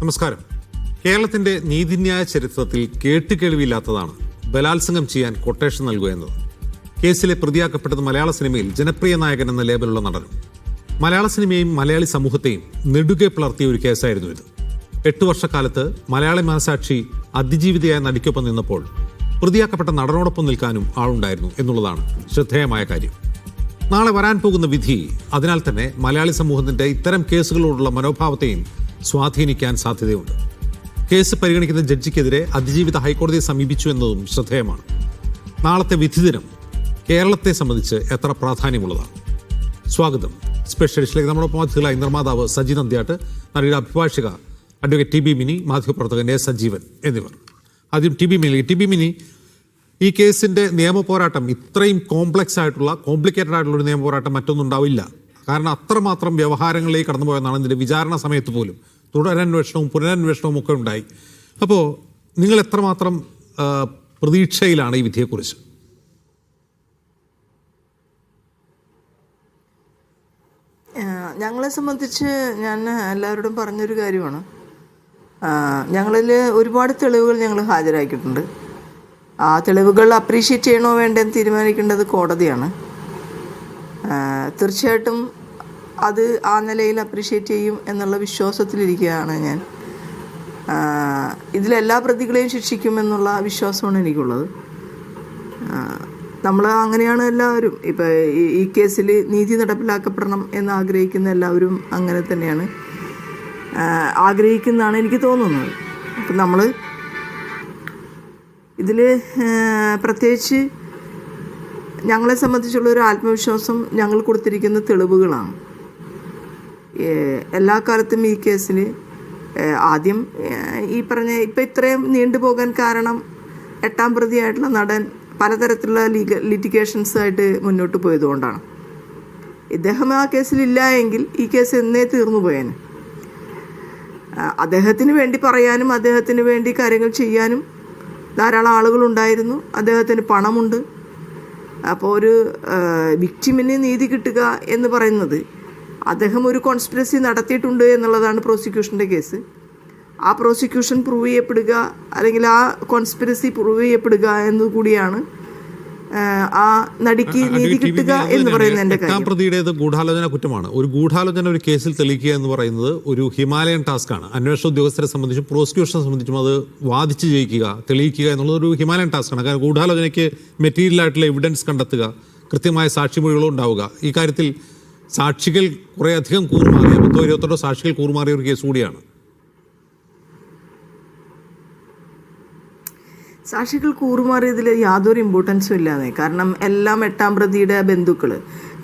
നമസ്കാരം. കേരളത്തിന്റെ നീതിന്യായ ചരിത്രത്തിൽ കേട്ടുകേൾവിയില്ലാത്തതാണ് ബലാത്സംഗം ചെയ്യാൻ കൊട്ടേഷൻ നൽകുക എന്നത്. കേസിലെ പ്രതിയാക്കപ്പെട്ടത് മലയാള സിനിമയിൽ ജനപ്രിയ നായകൻ എന്ന ലേബലുള്ള നടനും. മലയാള സിനിമയെയും മലയാളി സമൂഹത്തെയും നെടുകെ പിളർത്തിയ ഒരു കേസായിരുന്നു ഇത്. 8 വർഷക്കാലത്ത് മലയാളി മനസാക്ഷി അതിജീവിതയായ നടിക്കൊപ്പം നിന്നപ്പോൾ പ്രതിയാക്കപ്പെട്ട നടനോടൊപ്പം നിൽക്കാനും ആളുണ്ടായിരുന്നു എന്നുള്ളതാണ് ശ്രദ്ധേയമായ കാര്യം. നാളെ വരാൻ പോകുന്ന വിധി അതിനാൽ തന്നെ മലയാളി സമൂഹത്തിന്റെ ഇത്തരം കേസുകളോടുള്ള മനോഭാവത്തെയും സ്വാധീനിക്കാൻ സാധ്യതയുണ്ട്. കേസ് പരിഗണിക്കുന്ന ജഡ്ജിക്കെതിരെ അതിജീവിത ഹൈക്കോടതിയെ സമീപിച്ചു എന്നതും ശ്രദ്ധേയമാണ്. നാളത്തെ വിധിദിനം കേരളത്തെ സംബന്ധിച്ച് എത്ര പ്രാധാന്യമുള്ളതാണ്? സ്വാഗതം. സ്പെഷ്യലിസ്റ്റിലേക്ക് നമ്മളൊപ്പം അതിഥികളായി നിർമ്മാതാവ് സജി നന്ദ്യാട്ട്, നടിയുടെ അഭിഭാഷക അഡ്വക്കേറ്റ് ടി ബി മിനി, മാധ്യമപ്രവർത്തകൻ എ സജീവൻ എന്നിവർ. ആദ്യം ടി ബി മിനി, ഈ കേസിന്റെ നിയമ പോരാട്ടം ഇത്രയും കോംപ്ലിക്കേറ്റഡ് ആയിട്ടുള്ള ഒരു നിയമ പോരാട്ടം മറ്റൊന്നുണ്ടാവില്ല. കാരണം അത്രമാത്രം വ്യവഹാരങ്ങളിലേക്ക് കടന്നുപോയെന്നാണ് ഇതിന്റെ വിചാരണ സമയത്ത് പോലും തുടരന്വേഷണവും പുനരന്വേഷണവും ഒക്കെ ഉണ്ടായി. അപ്പോൾ നിങ്ങൾ എത്രമാത്രം പ്രതീക്ഷയിലാണ് ഈ വിധിയെക്കുറിച്ച്? ഞങ്ങളെ സംബന്ധിച്ച് ഞാൻ എല്ലാവരോടും പറഞ്ഞൊരു കാര്യമാണ്, ഞങ്ങളിൽ ഒരുപാട് തെളിവുകൾ ഞങ്ങൾ ഹാജരാക്കിയിട്ടുണ്ട്. ആ തെളിവുകൾ അപ്രീഷിയേറ്റ് ചെയ്യണോ വേണ്ടെന്ന് തീരുമാനിക്കേണ്ടത് കോടതിയാണ്. തീർച്ചയായിട്ടും അത് ആ നിലയിൽ അപ്രീഷിയേറ്റ് ചെയ്യും എന്നുള്ള വിശ്വാസത്തിലിരിക്കുകയാണ് ഞാൻ. ഇതിലെല്ലാ പ്രതികളെയും ശിക്ഷിക്കുമെന്നുള്ള വിശ്വാസമാണ് എനിക്കുള്ളത്. നമ്മൾ അങ്ങനെയാണ് എല്ലാവരും. ഇപ്പോൾ ഈ കേസിൽ നീതി നടപ്പിലാക്കപ്പെടണം എന്ന് ആഗ്രഹിക്കുന്ന എല്ലാവരും അങ്ങനെ തന്നെയാണ് ആഗ്രഹിക്കുന്നതാണ് എനിക്ക് തോന്നുന്നത്. അപ്പം നമ്മൾ ഇതിൽ പ്രത്യേകിച്ച് ഞങ്ങളെ സംബന്ധിച്ചുള്ളൊരു ആത്മവിശ്വാസം ഞങ്ങൾ കൊടുത്തിരിക്കുന്ന തെളിവുകളാണ്. എല്ലാ കാലത്തും ഈ കേസിൽ ആദ്യം ഈ പറഞ്ഞ ഇപ്പം ഇത്രയും നീണ്ടുപോകാൻ കാരണം 8ാം പ്രതിയായിട്ടുള്ള നടൻ പലതരത്തിലുള്ള ലിറ്റിഗേഷൻസായിട്ട് മുന്നോട്ട് പോയതുകൊണ്ടാണ്. ഇദ്ദേഹം ആ കേസിലില്ല എങ്കിൽ ഈ കേസ് എന്നേ തീർന്നു പോയേനെ. അദ്ദേഹത്തിന് വേണ്ടി പറയാനും അദ്ദേഹത്തിന് വേണ്ടി കാര്യങ്ങൾ ചെയ്യാനും ധാരാളം ആളുകളുണ്ടായിരുന്നു. അദ്ദേഹത്തിന് പണമുണ്ട്. അപ്പോൾ ഒരു വിക്ടിമിന് നീതി കിട്ടുക എന്ന് പറയുന്നത് അദ്ദേഹം ഒരു കോൺസ്പിറസി നടത്തിയിട്ടുണ്ട് എന്നുള്ളതാണ് പ്രോസിക്യൂഷൻ്റെ കേസ്. ആ പ്രോസിക്യൂഷൻ പ്രൂവ് ചെയ്യപ്പെടുക അല്ലെങ്കിൽ ആ കോൺസ്പിറസി പ്രൂവ് ചെയ്യപ്പെടുക എന്നുകൂടിയാണ് ആ നടിക്ക് നീതി കിട്ടുക എന്ന് പറയുന്നത്. എൻ്റെ കാര്യം പ്രതിയുടേത് ഗൂഢാലോചന കുറ്റമാണ്. ഒരു ഗൂഢാലോചന ഒരു കേസിൽ തെളിയിക്കുക എന്ന് പറയുന്നത് ഒരു ഹിമാലയൻ ടാസ്ക്കാണ്. അന്വേഷണ ഉദ്യോഗസ്ഥരെ സംബന്ധിച്ചും പ്രോസിക്യൂഷനെ സംബന്ധിച്ചും അത് വാദിച്ച് ജയിക്കുക, തെളിയിക്കുക എന്നുള്ളത് ഒരു ഹിമാലയൻ ടാസ്ക്കാണ്. കാരണം ഗൂഢാലോചനയ്ക്ക് മെറ്റീരിയൽ ആയിട്ടുള്ള എവിഡൻസ് കണ്ടെത്തുക, കൃത്യമായ സാക്ഷിമൊഴികളും ഉണ്ടാവുക. ഈ കാര്യത്തിൽ സാക്ഷികൾ കുറേ അധികം കൂറുമാറിയ 28 സാക്ഷികൾ കൂറുമാറിയ ഒരു കേസ് കൂടിയാണ്. സാക്ഷികൾ കൂറുമാറിയതിൽ യാതൊരു ഇമ്പോർട്ടൻസും ഇല്ലാതെ. കാരണം എല്ലാം 8ാം പ്രതിയുടെ ബന്ധുക്കൾ,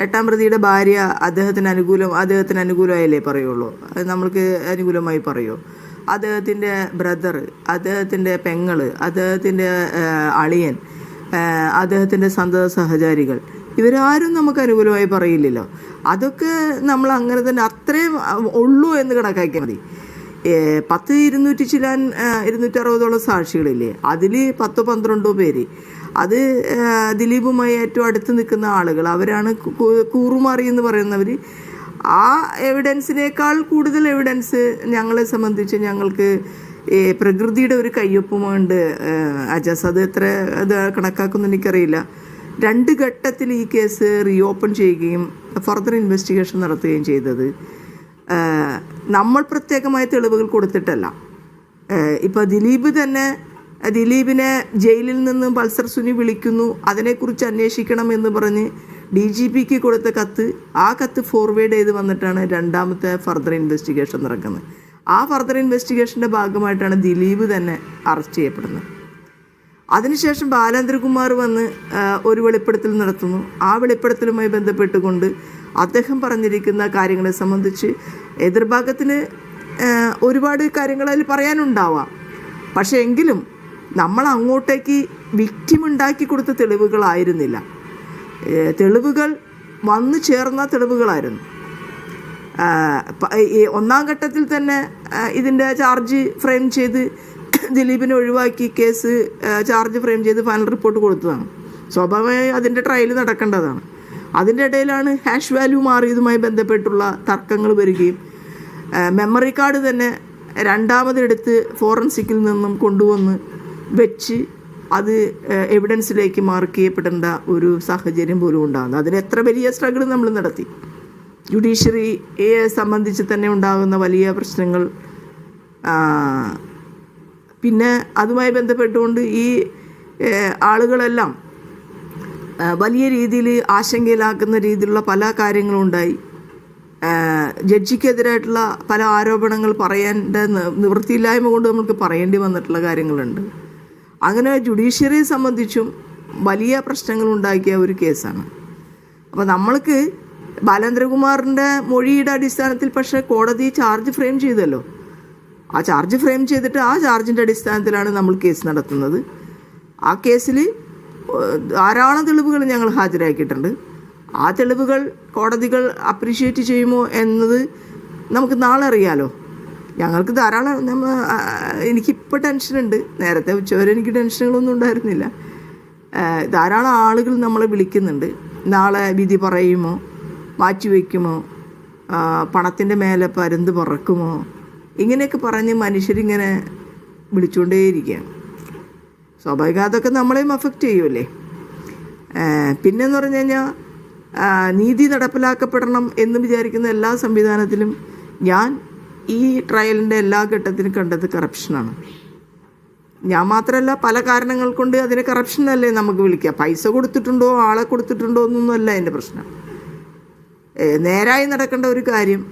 8ാം പ്രതിയുടെ ഭാര്യ അദ്ദേഹത്തിന് അനുകൂലമായല്ലേ പറയുള്ളൂ, അത് നമ്മൾക്ക് അനുകൂലമായി പറയുമോ? അദ്ദേഹത്തിൻ്റെ ബ്രദർ, അദ്ദേഹത്തിൻ്റെ പെങ്ങൾ, അദ്ദേഹത്തിൻ്റെ അളിയൻ, അദ്ദേഹത്തിൻ്റെ സന്തത സഹചാരികൾ, ഇവരാരും നമുക്ക് അനുകൂലമായി പറയില്ലല്ലോ. അതൊക്കെ നമ്മൾ അങ്ങനെ തന്നെ അത്രയും ഉള്ളൂ എന്ന് കണക്കാക്കിയാൽ മതി. 260 സാക്ഷികളില്ലേ, അതിൽ 10-12 പേര് അത് ദിലീപുമായി ഏറ്റവും അടുത്ത് നിൽക്കുന്ന ആളുകൾ, അവരാണ് കൂറുമാറി എന്ന് പറയുന്നവർ. ആ എവിഡൻസിനേക്കാൾ കൂടുതൽ എവിഡൻസ് ഞങ്ങളെ സംബന്ധിച്ച് ഞങ്ങൾക്ക് പ്രകൃതിയുടെ ഒരു കയ്യൊപ്പമുണ്ട്. അജസ് അത് എത്ര അത് കണക്കാക്കുന്നു എനിക്കറിയില്ല. 2 ഘട്ടത്തിൽ ഈ കേസ് റീഓപ്പൺ ചെയ്യുകയും ഫർദർ ഇൻവെസ്റ്റിഗേഷൻ നടത്തുകയും ചെയ്തത് നമ്മൾ പ്രത്യേകമായ തെളിവുകൾ കൊടുത്തിട്ടല്ല. ഇപ്പോൾ ദിലീപിനെ ജയിലിൽ നിന്ന് പൾസർ സുനി വിളിക്കുന്നു, അതിനെക്കുറിച്ച് അന്വേഷിക്കണം എന്ന് പറഞ്ഞ് DGPക്ക് കൊടുത്ത കത്ത്, ആ കത്ത് ഫോർവേഡ് ചെയ്ത് വന്നിട്ടാണ് 2ാമത്തെ ഫർദർ ഇൻവെസ്റ്റിഗേഷൻ നടക്കുന്നത്. ആ ഫർദർ ഇൻവെസ്റ്റിഗേഷൻ്റെ ഭാഗമായിട്ടാണ് ദിലീപ് തന്നെ അറസ്റ്റ് ചെയ്യപ്പെടുന്നത്. അതിനുശേഷം ബാലേന്ദ്രകുമാർ വന്ന് ഒരു വെളിപ്പെടുത്തൽ നടത്തുന്നു. ആ വെളിപ്പെടുത്തലുമായി ബന്ധപ്പെട്ടുകൊണ്ട് അദ്ദേഹം പറഞ്ഞിരിക്കുന്ന കാര്യങ്ങളെ സംബന്ധിച്ച് എതിർഭാഗത്തിന് ഒരുപാട് കാര്യങ്ങൾ അതിൽ പറയാനുണ്ടാവാം. പക്ഷേ എങ്കിലും നമ്മൾ അങ്ങോട്ടേക്ക് വിക്ടിം ഉണ്ടാക്കി കൊടുത്ത തെളിവുകളായിരുന്നില്ല, തെളിവുകൾ വന്നു ചേർന്ന തെളിവുകളായിരുന്നു. 1ാം ഘട്ടത്തിൽ തന്നെ ഇതിൻ്റെ ചാർജ് ഫ്രെയിം ചെയ്ത് ദിലീപിനെ ഒഴിവാക്കി കേസ് ചാർജ് ഫ്രെയിം ചെയ്ത് ഫൈനൽ റിപ്പോർട്ട് കൊടുത്തതാണ്. സ്വാഭാവികമായി അതിൻ്റെ ട്രയൽ നടക്കേണ്ടതാണ്. അതിൻ്റെ ഇടയിലാണ് ഹാഷ് വാല്യൂ മാറിയതുമായി ബന്ധപ്പെട്ടുള്ള തർക്കങ്ങൾ വരികയും മെമ്മറി കാർഡ് തന്നെ രണ്ടാമതെടുത്ത് ഫോറൻസിക്കിൽ നിന്നും കൊണ്ടുവന്ന് വെച്ച് അത് എവിഡൻസിലേക്ക് മാർക്ക് ചെയ്യപ്പെടേണ്ട ഒരു സാഹചര്യം പോലും ഉണ്ടാകുന്നു. അതിന് എത്ര വലിയ സ്ട്രഗിൾ നമ്മൾ നടത്തി. ജുഡീഷ്യറിയെ സംബന്ധിച്ച് തന്നെ ഉണ്ടാകുന്ന വലിയ പ്രശ്നങ്ങൾ, പിന്നെ അതുമായി ബന്ധപ്പെട്ടുകൊണ്ട് ഈ ആളുകളെല്ലാം വലിയ രീതിയിൽ ആശങ്കയിലാക്കുന്ന രീതിയിലുള്ള പല കാര്യങ്ങളും ഉണ്ടായി. ജഡ്ജിക്കെതിരായിട്ടുള്ള പല ആരോപണങ്ങൾ പറയേണ്ട നിവൃത്തിയില്ലായ്മ കൊണ്ട് നമുക്ക് പറയേണ്ടി വന്നിട്ടുള്ള കാര്യങ്ങളുണ്ട്. അങ്ങനെ ജുഡീഷ്യറിയെ സംബന്ധിച്ചും വലിയ പ്രശ്നങ്ങൾ ഉണ്ടാക്കിയ ഒരു കേസാണ്. അപ്പോൾ നമ്മൾക്ക് ബാലേന്ദ്രകുമാറിൻ്റെ മൊഴിയുടെ അടിസ്ഥാനത്തിൽ പക്ഷേ കോടതി ചാർജ് ഫ്രെയിം ചെയ്തല്ലോ. ആ ചാർജ് ഫ്രെയിം ചെയ്തിട്ട് ആ ചാർജിൻ്റെ അടിസ്ഥാനത്തിലാണ് നമ്മൾ കേസ് നടത്തുന്നത്. ആ കേസിൽ ധാരാളം തെളിവുകൾ ഞങ്ങൾ ഹാജരാക്കിയിട്ടുണ്ട്. ആ തെളിവുകൾ കോടതികൾ അപ്രീഷിയേറ്റ് ചെയ്യുമോ എന്നത് നമുക്ക് നാളെ അറിയാലോ. ഞങ്ങൾക്ക് ധാരാളം എനിക്കിപ്പോൾ ടെൻഷനുണ്ട്. നേരത്തെ ഉച്ചവരെ എനിക്ക് ടെൻഷനുകളൊന്നും ഉണ്ടായിരുന്നില്ല. ധാരാളം ആളുകൾ നമ്മളെ വിളിക്കുന്നുണ്ട്. നാളെ വിധി പറയുമോ, മാറ്റിവെക്കുമോ, പണത്തിൻ്റെ മേലെ പരുന്ത് പറക്കുമോ, ഇങ്ങനെയൊക്കെ പറഞ്ഞ് മനുഷ്യരിങ്ങനെ വിളിച്ചുകൊണ്ടേയിരിക്കുകയാണ്. സ്വാഭാവികം അതൊക്കെ നമ്മളെയും അഫക്റ്റ് ചെയ്യുമല്ലേ. പിന്നെന്ന് പറഞ്ഞു കഴിഞ്ഞാൽ നീതി നടപ്പിലാക്കപ്പെടണം എന്ന് വിചാരിക്കുന്ന എല്ലാ സംവിധാനത്തിലും ഞാൻ ഈ ട്രയലിൻ്റെ എല്ലാ ഘട്ടത്തിലും കണ്ടത് കറപ്ഷനാണ്. ഞാൻ മാത്രമല്ല, പല കാരണങ്ങൾ കൊണ്ട് അതിനെ കറപ്ഷനല്ലേ നമുക്ക് വിളിക്കുക. പൈസ കൊടുത്തിട്ടുണ്ടോ, ആളെ കൊടുത്തിട്ടുണ്ടോ എന്നൊന്നുമല്ല എൻ്റെ പ്രശ്നം. നേരായി നടക്കേണ്ട ഒരു കാര്യം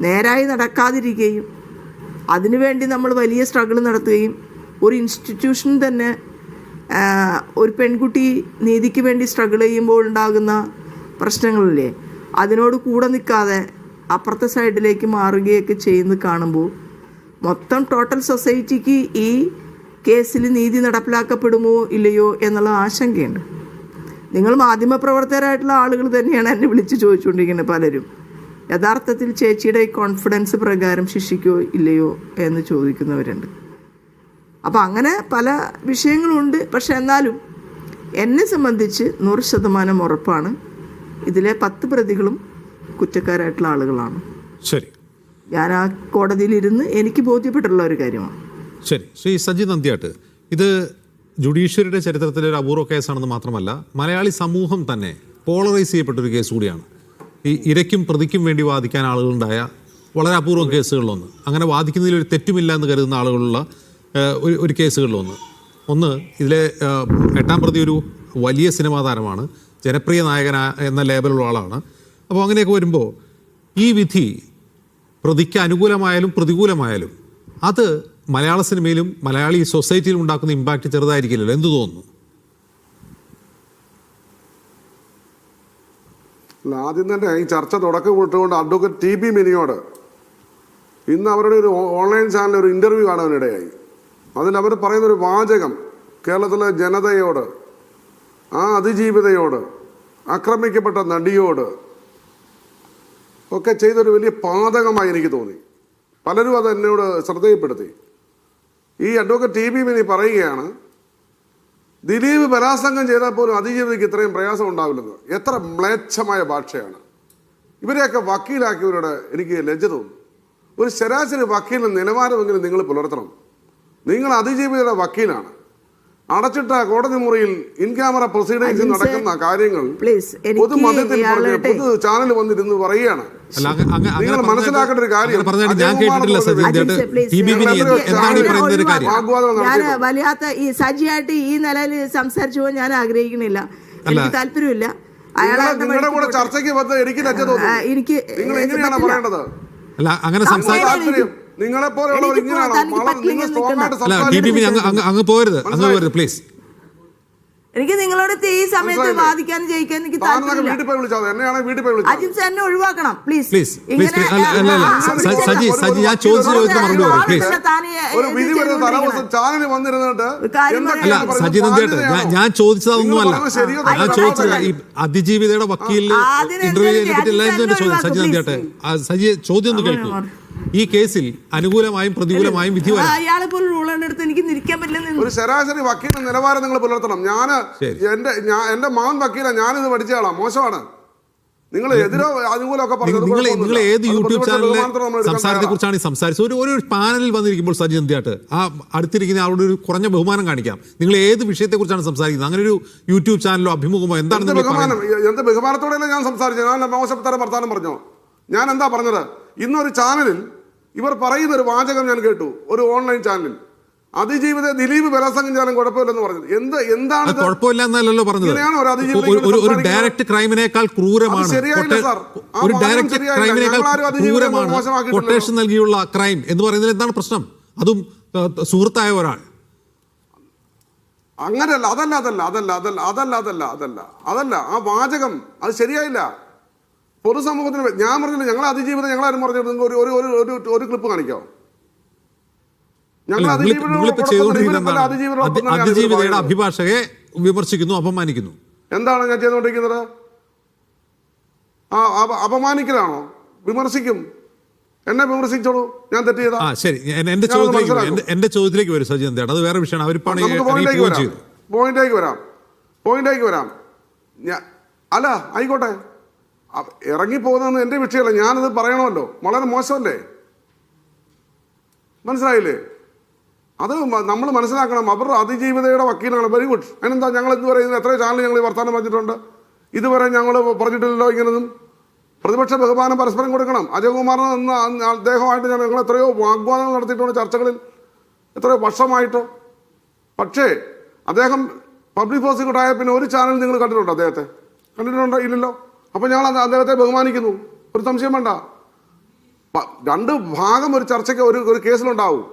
നേരായി നടക്കാതിരിക്കുകയും അതിനുവേണ്ടി നമ്മൾ വലിയ സ്ട്രഗിൾ നടത്തുകയും ഒരു ഇൻസ്റ്റിറ്റ്യൂഷൻ തന്നെ ഒരു പെൺകുട്ടി നീതിക്ക് വേണ്ടി സ്ട്രഗിൾ ചെയ്യുമ്പോൾ ഉണ്ടാകുന്ന പ്രശ്നങ്ങളില്ലേ, അതിനോട് കൂടെ നിൽക്കാതെ അപ്പുറത്തെ സൈഡിലേക്ക് മാറുകയൊക്കെ ചെയ്യുന്നത് കാണുമ്പോൾ മൊത്തം ടോട്ടൽ സൊസൈറ്റിക്ക് ഈ കേസിൽ നീതി നടപ്പിലാക്കപ്പെടുമോ ഇല്ലയോ എന്നുള്ള ആശങ്കയുണ്ട്. നിങ്ങൾ മാധ്യമപ്രവർത്തകരായിട്ടുള്ള ആളുകൾ തന്നെയാണ് എന്നെ വിളിച്ച് ചോദിച്ചുകൊണ്ടിരിക്കുന്നത് പലരും. യഥാർത്ഥത്തിൽ ചേച്ചിയുടെ കോൺഫിഡൻസ് പ്രകാരം ശിക്ഷിക്കോ ഇല്ലയോ എന്ന് ചോദിക്കുന്നവരുണ്ട്. അപ്പോൾ അങ്ങനെ പല വിഷയങ്ങളുണ്ട്. പക്ഷെ എന്നാലും എന്നെ സംബന്ധിച്ച് 100% ഉറപ്പാണ്, ഇതിലെ 10 പ്രതികളും കുറ്റക്കാരായിട്ടുള്ള ആളുകളാണ്. ശരി, ഞാൻ ആ കോടതിയിലിരുന്ന് എനിക്ക് ബോധ്യപ്പെട്ടുള്ള ഒരു കാര്യമാണ്. ശരി. ശ്രീ സജി നന്ദ്യാട്ട്, ഇത് ജുഡീഷ്യറിയുടെ ചരിത്രത്തിലെ ഒരു അപൂർവ കേസാണെന്ന് മാത്രമല്ല, മലയാളി സമൂഹം തന്നെ പോളറൈസ് ചെയ്യപ്പെട്ടൊരു കേസ് കൂടിയാണ്. ഈ ഇരയ്ക്കും പ്രതിക്കും വേണ്ടി വാദിക്കാൻ ആളുകളുണ്ടായ വളരെ അപൂർവം കേസുകളിലൊന്ന്, അങ്ങനെ വാദിക്കുന്നതിൽ ഒരു തെറ്റുമില്ല എന്ന് കരുതുന്ന ആളുകളുള്ള ഒരു കേസുകളിലൊന്ന്. ഇതിലെ 8ാം പ്രതി ഒരു വലിയ സിനിമാ താരമാണ്, ജനപ്രിയ നായകൻ എന്ന ലേബലുള്ള ആളാണ്. അപ്പോൾ അങ്ങനെയൊക്കെ വരുമ്പോൾ ഈ വിധി പ്രതിക്ക് അനുകൂലമായാലും പ്രതികൂലമായാലും അത് മലയാള സിനിമയിലും മലയാളി സൊസൈറ്റിയിലും ഉണ്ടാക്കുന്ന ഇമ്പാക്റ്റ് ചെറുതായിരിക്കില്ലല്ലോ, എന്ത് തോന്നുന്നു? ആദ്യം തന്നെ ഈ ചർച്ച തുടക്കം വിട്ടുകൊണ്ട് അഡ്വക്കേറ്റ് TB മിനിയോട് ഇന്ന് അവരുടെ ഒരു ഓൺലൈൻ ചാനലിൽ ഒരു ഇൻ്റർവ്യൂ കാണാനിടയായി. അതിലവർ പറയുന്നൊരു വാചകം കേരളത്തിലെ ജനതയോട്, ആ അതിജീവിതയോട്, ആക്രമിക്കപ്പെട്ട നടിയോട് ഒക്കെ ചെയ്തൊരു വലിയ പാതകമായി എനിക്ക് തോന്നി. പലരും അത് എന്നോട് ശ്രദ്ധയിൽപ്പെടുത്തി. ഈ അഡ്വക്കേറ്റ് TB മിനി പറയുകയാണ്, ദിലീപ് ബലാത്സംഗം ചെയ്താൽ പോലും അതിജീവിതയ്ക്ക് ഇത്രയും പ്രയാസം ഉണ്ടാവില്ലെന്ന്. എത്ര മ്ലേച്ഛമായ ഭാഷയാണ്! ഇവരെയൊക്കെ വക്കീലാക്കിയവരോട് എനിക്ക് ലജ്ജ തോന്നുന്നു. ഒരു ശരാശരി വക്കീലിന് നിലവാരമെങ്കിലും നിങ്ങൾ പുലർത്തണം. നിങ്ങൾ അതിജീവിതയുടെ വക്കീലാണ്. അടച്ചിട്ട കോടതി മുറിയിൽ ഇൻ ക്യാമറ പ്രൊസീഡിംഗ്സ് നടക്കുന്ന കാര്യങ്ങൾ പൊതുമധ്യത്തിൽ പൊതു ചാനൽ വന്നിരുന്ന് പറയുകയാണ്. നിങ്ങൾ മനസ്സിലാക്കേണ്ട ഒരു കാര്യം, വല്ലാത്ത ഈ സജിയായിട്ട് ഈ നിലയിൽ സംസാരിച്ചു പോകാൻ ഞാൻ ആഗ്രഹിക്കുന്നില്ല. എനിക്ക് താല്പര്യമില്ല. നിങ്ങളുടെ കൂടെ ചർച്ചയ്ക്ക് വന്ന് എനിക്ക് ലജ്ജ തോന്നുന്നു. എനിക്ക് നിങ്ങൾ എങ്ങനെയാണ് പറയേണ്ടത്? നിങ്ങളെ പോലെയുള്ളവർ അങ്ങ് പോരുത് പ്ലീസ്. എനിക്ക് നിങ്ങളോട് ഈ സമയത്ത് വാദിക്കാൻ ജയിക്കാൻ എനിക്ക് അജിം സാറിനെ ഒഴിവാക്കണം പ്ലീസ്. സജി നന്ദ്യാട്ട്, ഞാൻ ചോദിച്ചതൊന്നുമല്ല. ഞാൻ ചോദിച്ചത് ഈ അതിജീവിതയുടെ വക്കീലിന് ഇന്റർവ്യൂ ചെയ്തതിനെ പറ്റി എല്ലാം ചോദ്യം. സജി നന്ദ്യാട്ട്, സജി ചോദ്യം ഒന്ന് കേൾക്കൂ. ഈ കേസിൽ അനുകൂലമായും പ്രതികൂലമായും വിധി വരാം. ഒരു ശരാശരി വക്കീലിന്റെ നിലവാരം നിങ്ങൾ പുലർത്തണം. എന്റെ മകൻ വക്കീല, ഞാനിത് പഠിച്ച ആളാ. മോശമാണ്. നിങ്ങൾ എതിരോ അനുകൂലമൊക്കെ പറഞ്ഞത് നിങ്ങൾ കുഴപ്പമൊന്നുമില്ല. ഏത് അത് യൂട്യൂബ് പ്രതിപക്ഷ ചാനലിലെ ബഹുമാനത്തോടെ നമ്മൾ എടുക്കാൻ സംസാരത്തെ കുറിച്ചാണ് ഈ സംസാരിച്ചത്? ഒരു പാനലിൽ വന്നിരിക്കുമ്പോൾ സജി എന്തിയാട്ട് ആ അടുത്തിരിക്കുന്ന ആളോട് ഒരു കുറഞ്ഞ ബഹുമാനം കാണിക്കാം. നിങ്ങൾ ഏത് വിഷയത്തെ കുറിച്ചാണ് സംസാരിക്കുന്നത്? അങ്ങനെ ഒരു യൂട്യൂബ് ചാനലോ അഭിമുഖമോ എന്താണ് എന്ത് നിങ്ങൾ ബഹുമാനം? പറയുന്നത്? എന്ത് ബഹുമാനത്തോടെയല്ല ഞാൻ സംസാരിച്ചത്. ഞാൻ മോശത്തരം വർത്താനം പറഞ്ഞോ? ഞാൻ എന്താ പറഞ്ഞത്? ഇന്നൊരു ചാനലിൽ ഇവർ പറയുന്ന ഒരു വാചകം ഞാൻ കേട്ടു, ഒരു ഓൺലൈൻ ചാനലിൽ അതിജീവിത ദിലീപ് ബലാത്സംഗം ചെയ്യാനും കുഴപ്പമില്ലെന്ന് പറഞ്ഞത്. എന്താണ് കുഴപ്പമില്ല എന്നല്ലല്ലോ പറഞ്ഞത്. ഒരു ഡയറക്റ്റ് ക്രൈമിനേക്കാൾ ക്രൂരമാണ്, ഒരു ഡയറക്റ്റ് ക്രൈമിനേക്കാൾ ക്രൂരമാണ് കൊട്ടേഷൻ നൽകിയുള്ള ക്രൈം എന്ന് പറയുന്നതിൽ എന്താണ് പ്രശ്നം? അതും സുഹൃത്തായ ഒരാൾ. അങ്ങനെയല്ല, അതല്ല ആ വാചകം അത് ശരിയായില്ല. പൊതുസമൂഹത്തിന് ഞാൻ പറഞ്ഞില്ല, ഞങ്ങൾ അതിജീവിതം ഞങ്ങളാരും പറഞ്ഞിട്ട് ഒരു ക്ലിപ്പ് കാണിക്കാമോ? അതിജീവിതയുടെ അഭിഭാഷകയെ വിമർശിക്കുന്നു, അപമാനിക്കുന്നു. എന്താണ് ഞാൻ ചെയ്തുകൊണ്ടിരിക്കുന്നത്? അപമാനിക്കലാണോ? വിമർശിക്കും, എന്നെ വിമർശിച്ചോളൂ, ഞാൻ തെറ്റ് ചെയ്താ. ശരി, എന്റെ ചോദ്യത്തിലേക്ക് വരും സജി എന്താണ്, അത് വേറെ വിഷയമാണ്. പോയിന്റിലേക്ക് വരാം. അല്ല ആയിക്കോട്ടെ, ഇറങ്ങിപ്പോകുന്നതെന്ന് എന്റെ വിഷയമല്ല, ഞാനത് പറയണമല്ലോ. വളരെ മോശമല്ലേ? മനസ്സിലായില്ലേ? അത് നമ്മൾ മനസ്സിലാക്കണം. അവർ അതിജീവിതയുടെ വക്കീലാണ്. Very good. അതിനെന്താ? ഞങ്ങൾ എന്ത് പറയുന്നത്? എത്രയോ ചാനൽ ഞങ്ങൾ വർത്താനം പറഞ്ഞിട്ടുണ്ട്. ഇതുവരെ ഞങ്ങൾ പറഞ്ഞിട്ടില്ലല്ലോ ഇങ്ങനൊന്നും. പ്രതിപക്ഷ ബഹുമാനം പരസ്പരം കൊടുക്കണം. അജയകുമാറിന് എന്ന അദ്ദേഹമായിട്ട് ഞങ്ങൾ എത്രയോ വാഗ്വാദങ്ങൾ നടത്തിയിട്ടുണ്ട് ചർച്ചകളിൽ, എത്രയോ വർഷമായിട്ട്. പക്ഷേ അദ്ദേഹം പബ്ലിക് പ്രോസിക്യൂട്ടറായ പിന്നെ ഒരു ചാനൽ നിങ്ങൾ കണ്ടിട്ടുണ്ടോ? അദ്ദേഹത്തെ കണ്ടിട്ടുണ്ടോ? ഇല്ലല്ലോ. അപ്പോൾ ഞങ്ങൾ അദ്ദേഹത്തെ ബഹുമാനിക്കുന്നു, ഒരു സംശയം വേണ്ട. രണ്ട് ഭാഗം ഒരു ചർച്ചയ്ക്ക് ഒരു കേസിലുണ്ടാവും,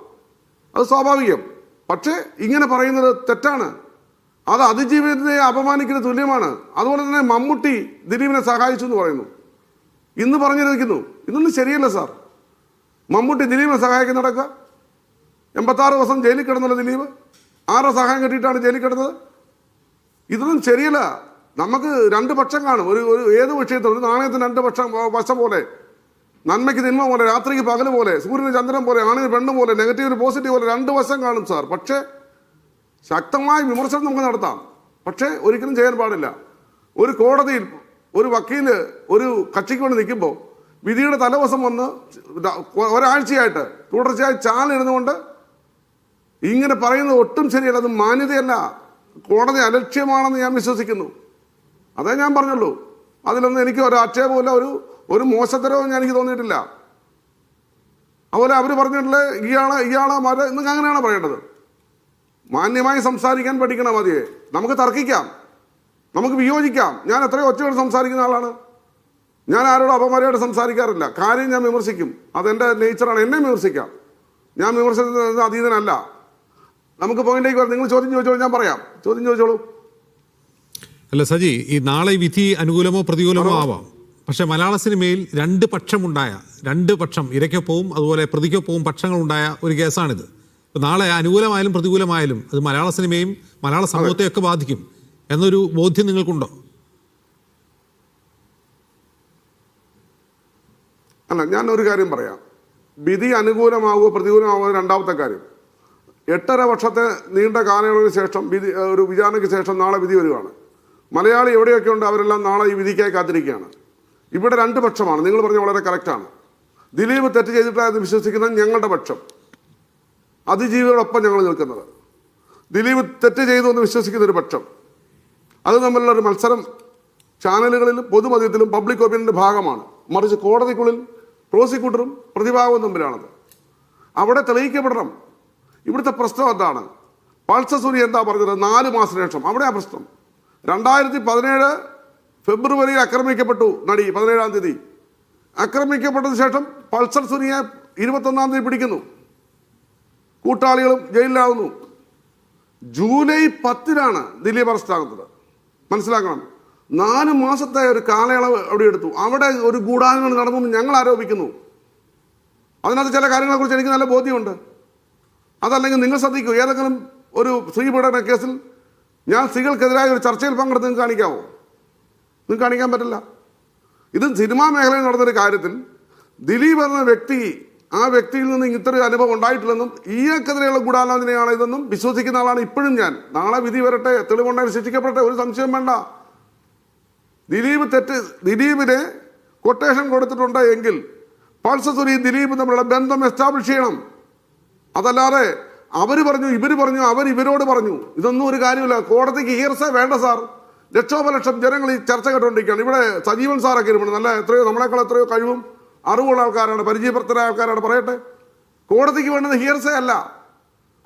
അത് സ്വാഭാവികം. പക്ഷേ ഇങ്ങനെ പറയുന്നത് തെറ്റാണ്. അത് അതിജീവിതത്തെ അപമാനിക്കുന്ന തുല്യമാണ്. അതുപോലെ തന്നെ മമ്മൂട്ടി ദിലീപിനെ സഹായിച്ചു എന്ന് പറയുന്നു, ഇന്ന് പറഞ്ഞിരിക്കുന്നു. ഇതൊന്നും ശരിയല്ല സാർ. മമ്മൂട്ടി ദിലീപിനെ സഹായിക്കുന്ന നടക്കുക. 86 ദിവസം ജയിലിൽ കിടന്നല്ലോ ദിലീപ്. ആരുടെ സഹായം കിട്ടിയിട്ടാണ് ജയിലിൽ കിടന്നത്? ഇതൊന്നും ശരിയല്ല. നമുക്ക് രണ്ട് പക്ഷം കാണും. ഒരു ഏത് വിഷയത്തിൽ ഒരു നാണയത്തിന് രണ്ട് വശം പോലെ, നന്മയ്ക്ക് തിന്മ പോലെ, രാത്രിക്ക് പകൽ പോലെ, സൂര്യന് ചന്ദ്രൻ പോലെ, ആണിന് പെണ്ണ് പോലെ, നെഗറ്റീവിന് പോസിറ്റീവ് പോലെ രണ്ട് വശം കാണും സാർ. പക്ഷേ ശക്തമായ വിമർശനം നമുക്ക് നടത്താം, പക്ഷേ ഒരിക്കലും ചെയ്യാൻ പാടില്ല. ഒരു കോടതിയിൽ ഒരു വക്കീല് ഒരു കക്ഷിക്ക് വേണ്ടി നിൽക്കുമ്പോൾ വിധിയുടെ തലേദിവസം വന്ന് ഒരാഴ്ചയായിട്ട് തുടർച്ചയായി ചാനലിരുന്നുകൊണ്ട് ഇങ്ങനെ പറയുന്നത് ഒട്ടും ശരിയല്ല. അത് മാന്യതയല്ല, കോടതി അലക്ഷ്യമാണെന്ന് ഞാൻ വിശ്വസിക്കുന്നു. അതേ ഞാൻ പറഞ്ഞുള്ളൂ. അതിലൊന്നും എനിക്ക് ഒരു ആക്ഷേപമില്ല, ഒരു മോശത്തരവും എനിക്ക് തോന്നിയിട്ടില്ല. അതുപോലെ അവർ പറഞ്ഞിട്ടില്ല ഇയാളാ മര എന്നൊക്കെ അങ്ങനെയാണ് പറയേണ്ടത്. മാന്യമായി സംസാരിക്കാൻ പഠിക്കണം. മതിയെ നമുക്ക് തർക്കിക്കാം, നമുക്ക് വിയോജിക്കാം. ഞാൻ എത്രയോ ഒച്ചയോട് സംസാരിക്കുന്ന ആളാണ്. ഞാൻ ആരോടും അപമര്യാദയോട് സംസാരിക്കാറില്ല. കാര്യം ഞാൻ വിമർശിക്കും, അതെൻ്റെ നേച്ചറാണ്. എന്നെ വിമർശിക്കാം, ഞാൻ വിമർശനത്തിന് അതീതനല്ല. നമുക്ക് പോയിന്റിലേക്ക് വരാം. നിങ്ങൾ ചോദ്യം ചോദിച്ചോളൂ, ഞാൻ പറയാം. ചോദ്യം ചോദിച്ചോളൂ. അല്ല സജി, ഈ നാളെ വിധി അനുകൂലമോ പ്രതികൂലമോ ആവാം. പക്ഷെ മലയാള സിനിമയിൽ രണ്ട് പക്ഷം ഇരയ്ക്കൊപ്പവും അതുപോലെ പ്രതിക്കൊപ്പവും പക്ഷങ്ങളുണ്ടായ ഒരു കേസാണിത്. നാളെ അനുകൂലമായാലും പ്രതികൂലമായാലും അത് മലയാള സിനിമയും മലയാള സമൂഹത്തെയൊക്കെ ബാധിക്കും എന്നൊരു ബോധ്യം നിങ്ങൾക്കുണ്ടോ? അല്ല, ഞാൻ ഒരു കാര്യം പറയാം. വിധി അനുകൂലമാവുകയോ പ്രതികൂലമാവുകയോ രണ്ടാമത്തെ കാര്യം. 8.5 വർഷത്തെ നീണ്ട കാലയളവിന് ശേഷം ഒരു വിചാരണയ്ക്ക് ശേഷം നാളെ വിധി വരികയാണ്. മലയാളി എവിടെയൊക്കെ ഉണ്ട് അവരെല്ലാം നാളെ ഈ വിധിക്കായി കാത്തിരിക്കുകയാണ്. ഇവിടെ രണ്ട് പക്ഷമാണ്. നിങ്ങൾ പറഞ്ഞ വളരെ കറക്റ്റാണ്. ദിലീപ് തെറ്റ് ചെയ്തിട്ടായിരുന്നു വിശ്വസിക്കുന്ന ഞങ്ങളുടെ പക്ഷം, അതിജീവികളൊപ്പം ഞങ്ങൾ നിൽക്കുന്നത്. ദിലീപ് തെറ്റ് ചെയ്തു എന്ന് വിശ്വസിക്കുന്ന ഒരു പക്ഷം. അത് തമ്മിലുള്ള ഒരു മത്സരം ചാനലുകളിലും പൊതുമധ്യത്തിലും പബ്ലിക് ഒപ്പീനിയൻ്റെ ഭാഗമാണ്. മറിച്ച് കോടതിക്കുള്ളിൽ പ്രോസിക്യൂട്ടറും പ്രതിഭാഗവും തമ്മിലാണത്. അവിടെ തെളിയിക്കപ്പെടണം. ഇവിടുത്തെ പ്രശ്നം എന്താണ്? പൾസർ സൂര്യ എന്താ പറഞ്ഞത്? 4 മാസത്തിന് ശേഷം അവിടെയാ പ്രശ്നം. 2017 ഫെബ്രുവരിയിൽ ആക്രമിക്കപ്പെട്ടു നടി. 17-ാം തീയതി ആക്രമിക്കപ്പെട്ടതിന് ശേഷം പൾസർ സുനിയെ 21-ാം തീയതി പിടിക്കുന്നു. കൂട്ടാളികളും ജയിലിലാവുന്നു. ജൂലൈ 10-നാണ് ദിലീപ് അറസ്റ്റാകുന്നത്. മനസ്സിലാക്കണം. 4 മാസത്തെ ഒരു കാലയളവ് അവിടെ എടുത്തു. അവിടെ ഒരു ഗൂഢാലോചന നടന്നു എന്ന് ഞങ്ങൾ ആരോപിക്കുന്നു. അതിനകത്ത് ചില കാര്യങ്ങളെക്കുറിച്ച് എനിക്ക് നല്ല ബോധ്യമുണ്ട്. അതല്ലെങ്കിൽ നിങ്ങൾ ശ്രദ്ധിക്കൂ, ഏതെങ്കിലും ഒരു സ്ത്രീ പീഡന കേസിൽ ഞാൻ സ്ത്രീകൾക്കെതിരായ ഒരു ചർച്ചയിൽ പങ്കെടുത്ത് നിങ്ങൾക്ക് കാണിക്കാമോ? നിങ്ങൾക്ക് കാണിക്കാൻ പറ്റില്ല. ഇത് സിനിമാ മേഖലയിൽ നടന്നൊരു കാര്യത്തിൽ ദിലീപ് എന്ന വ്യക്തി, ആ വ്യക്തിയിൽ നിന്ന് ഇത്തരം അനുഭവം ഉണ്ടായിട്ടില്ലെന്നും ഈയക്കെതിരെയുള്ള ഗൂഢാലോചനയാണ് ഇതെന്നും വിശ്വസിക്കുന്ന ആളാണ് ഇപ്പോഴും ഞാൻ. നാളെ വിധി വരട്ടെ, തെളിവുണ്ടായി ശിക്ഷിക്കപ്പെടട്ടെ, ഒരു സംശയം വേണ്ട. ദിലീപിന് കൊട്ടേഷൻ കൊടുത്തിട്ടുണ്ട് എങ്കിൽ പൾസസുരിയും ദിലീപും തമ്മിലുള്ള ബന്ധം എസ്റ്റാബ്ലിഷ് ചെയ്യണം. അതല്ലാതെ അവർ പറഞ്ഞു, ഇവർ പറഞ്ഞു, ഇവരോട് പറഞ്ഞു, ഇതൊന്നും ഒരു കാര്യമില്ല. കോടതിക്ക് ഹിയർസേ വേണ്ട സാർ. ലക്ഷോപലക്ഷം ജനങ്ങൾ ഈ ചർച്ച കേട്ടുകൊണ്ടിരിക്കുകയാണ്. ഇവിടെ സജീവൻ സാറൊക്കെ ഇരുന്നു, നല്ല എത്രയോ നമ്മളെക്കാൾ എത്രയോ കഴിവും അറിവുള്ള ആൾക്കാരാണ്, പരിചയപ്പെടുത്തരായ ആൾക്കാരാണ്. പറയട്ടെ, കോടതിക്ക് വേണ്ടത് ഹിയർസേ അല്ല,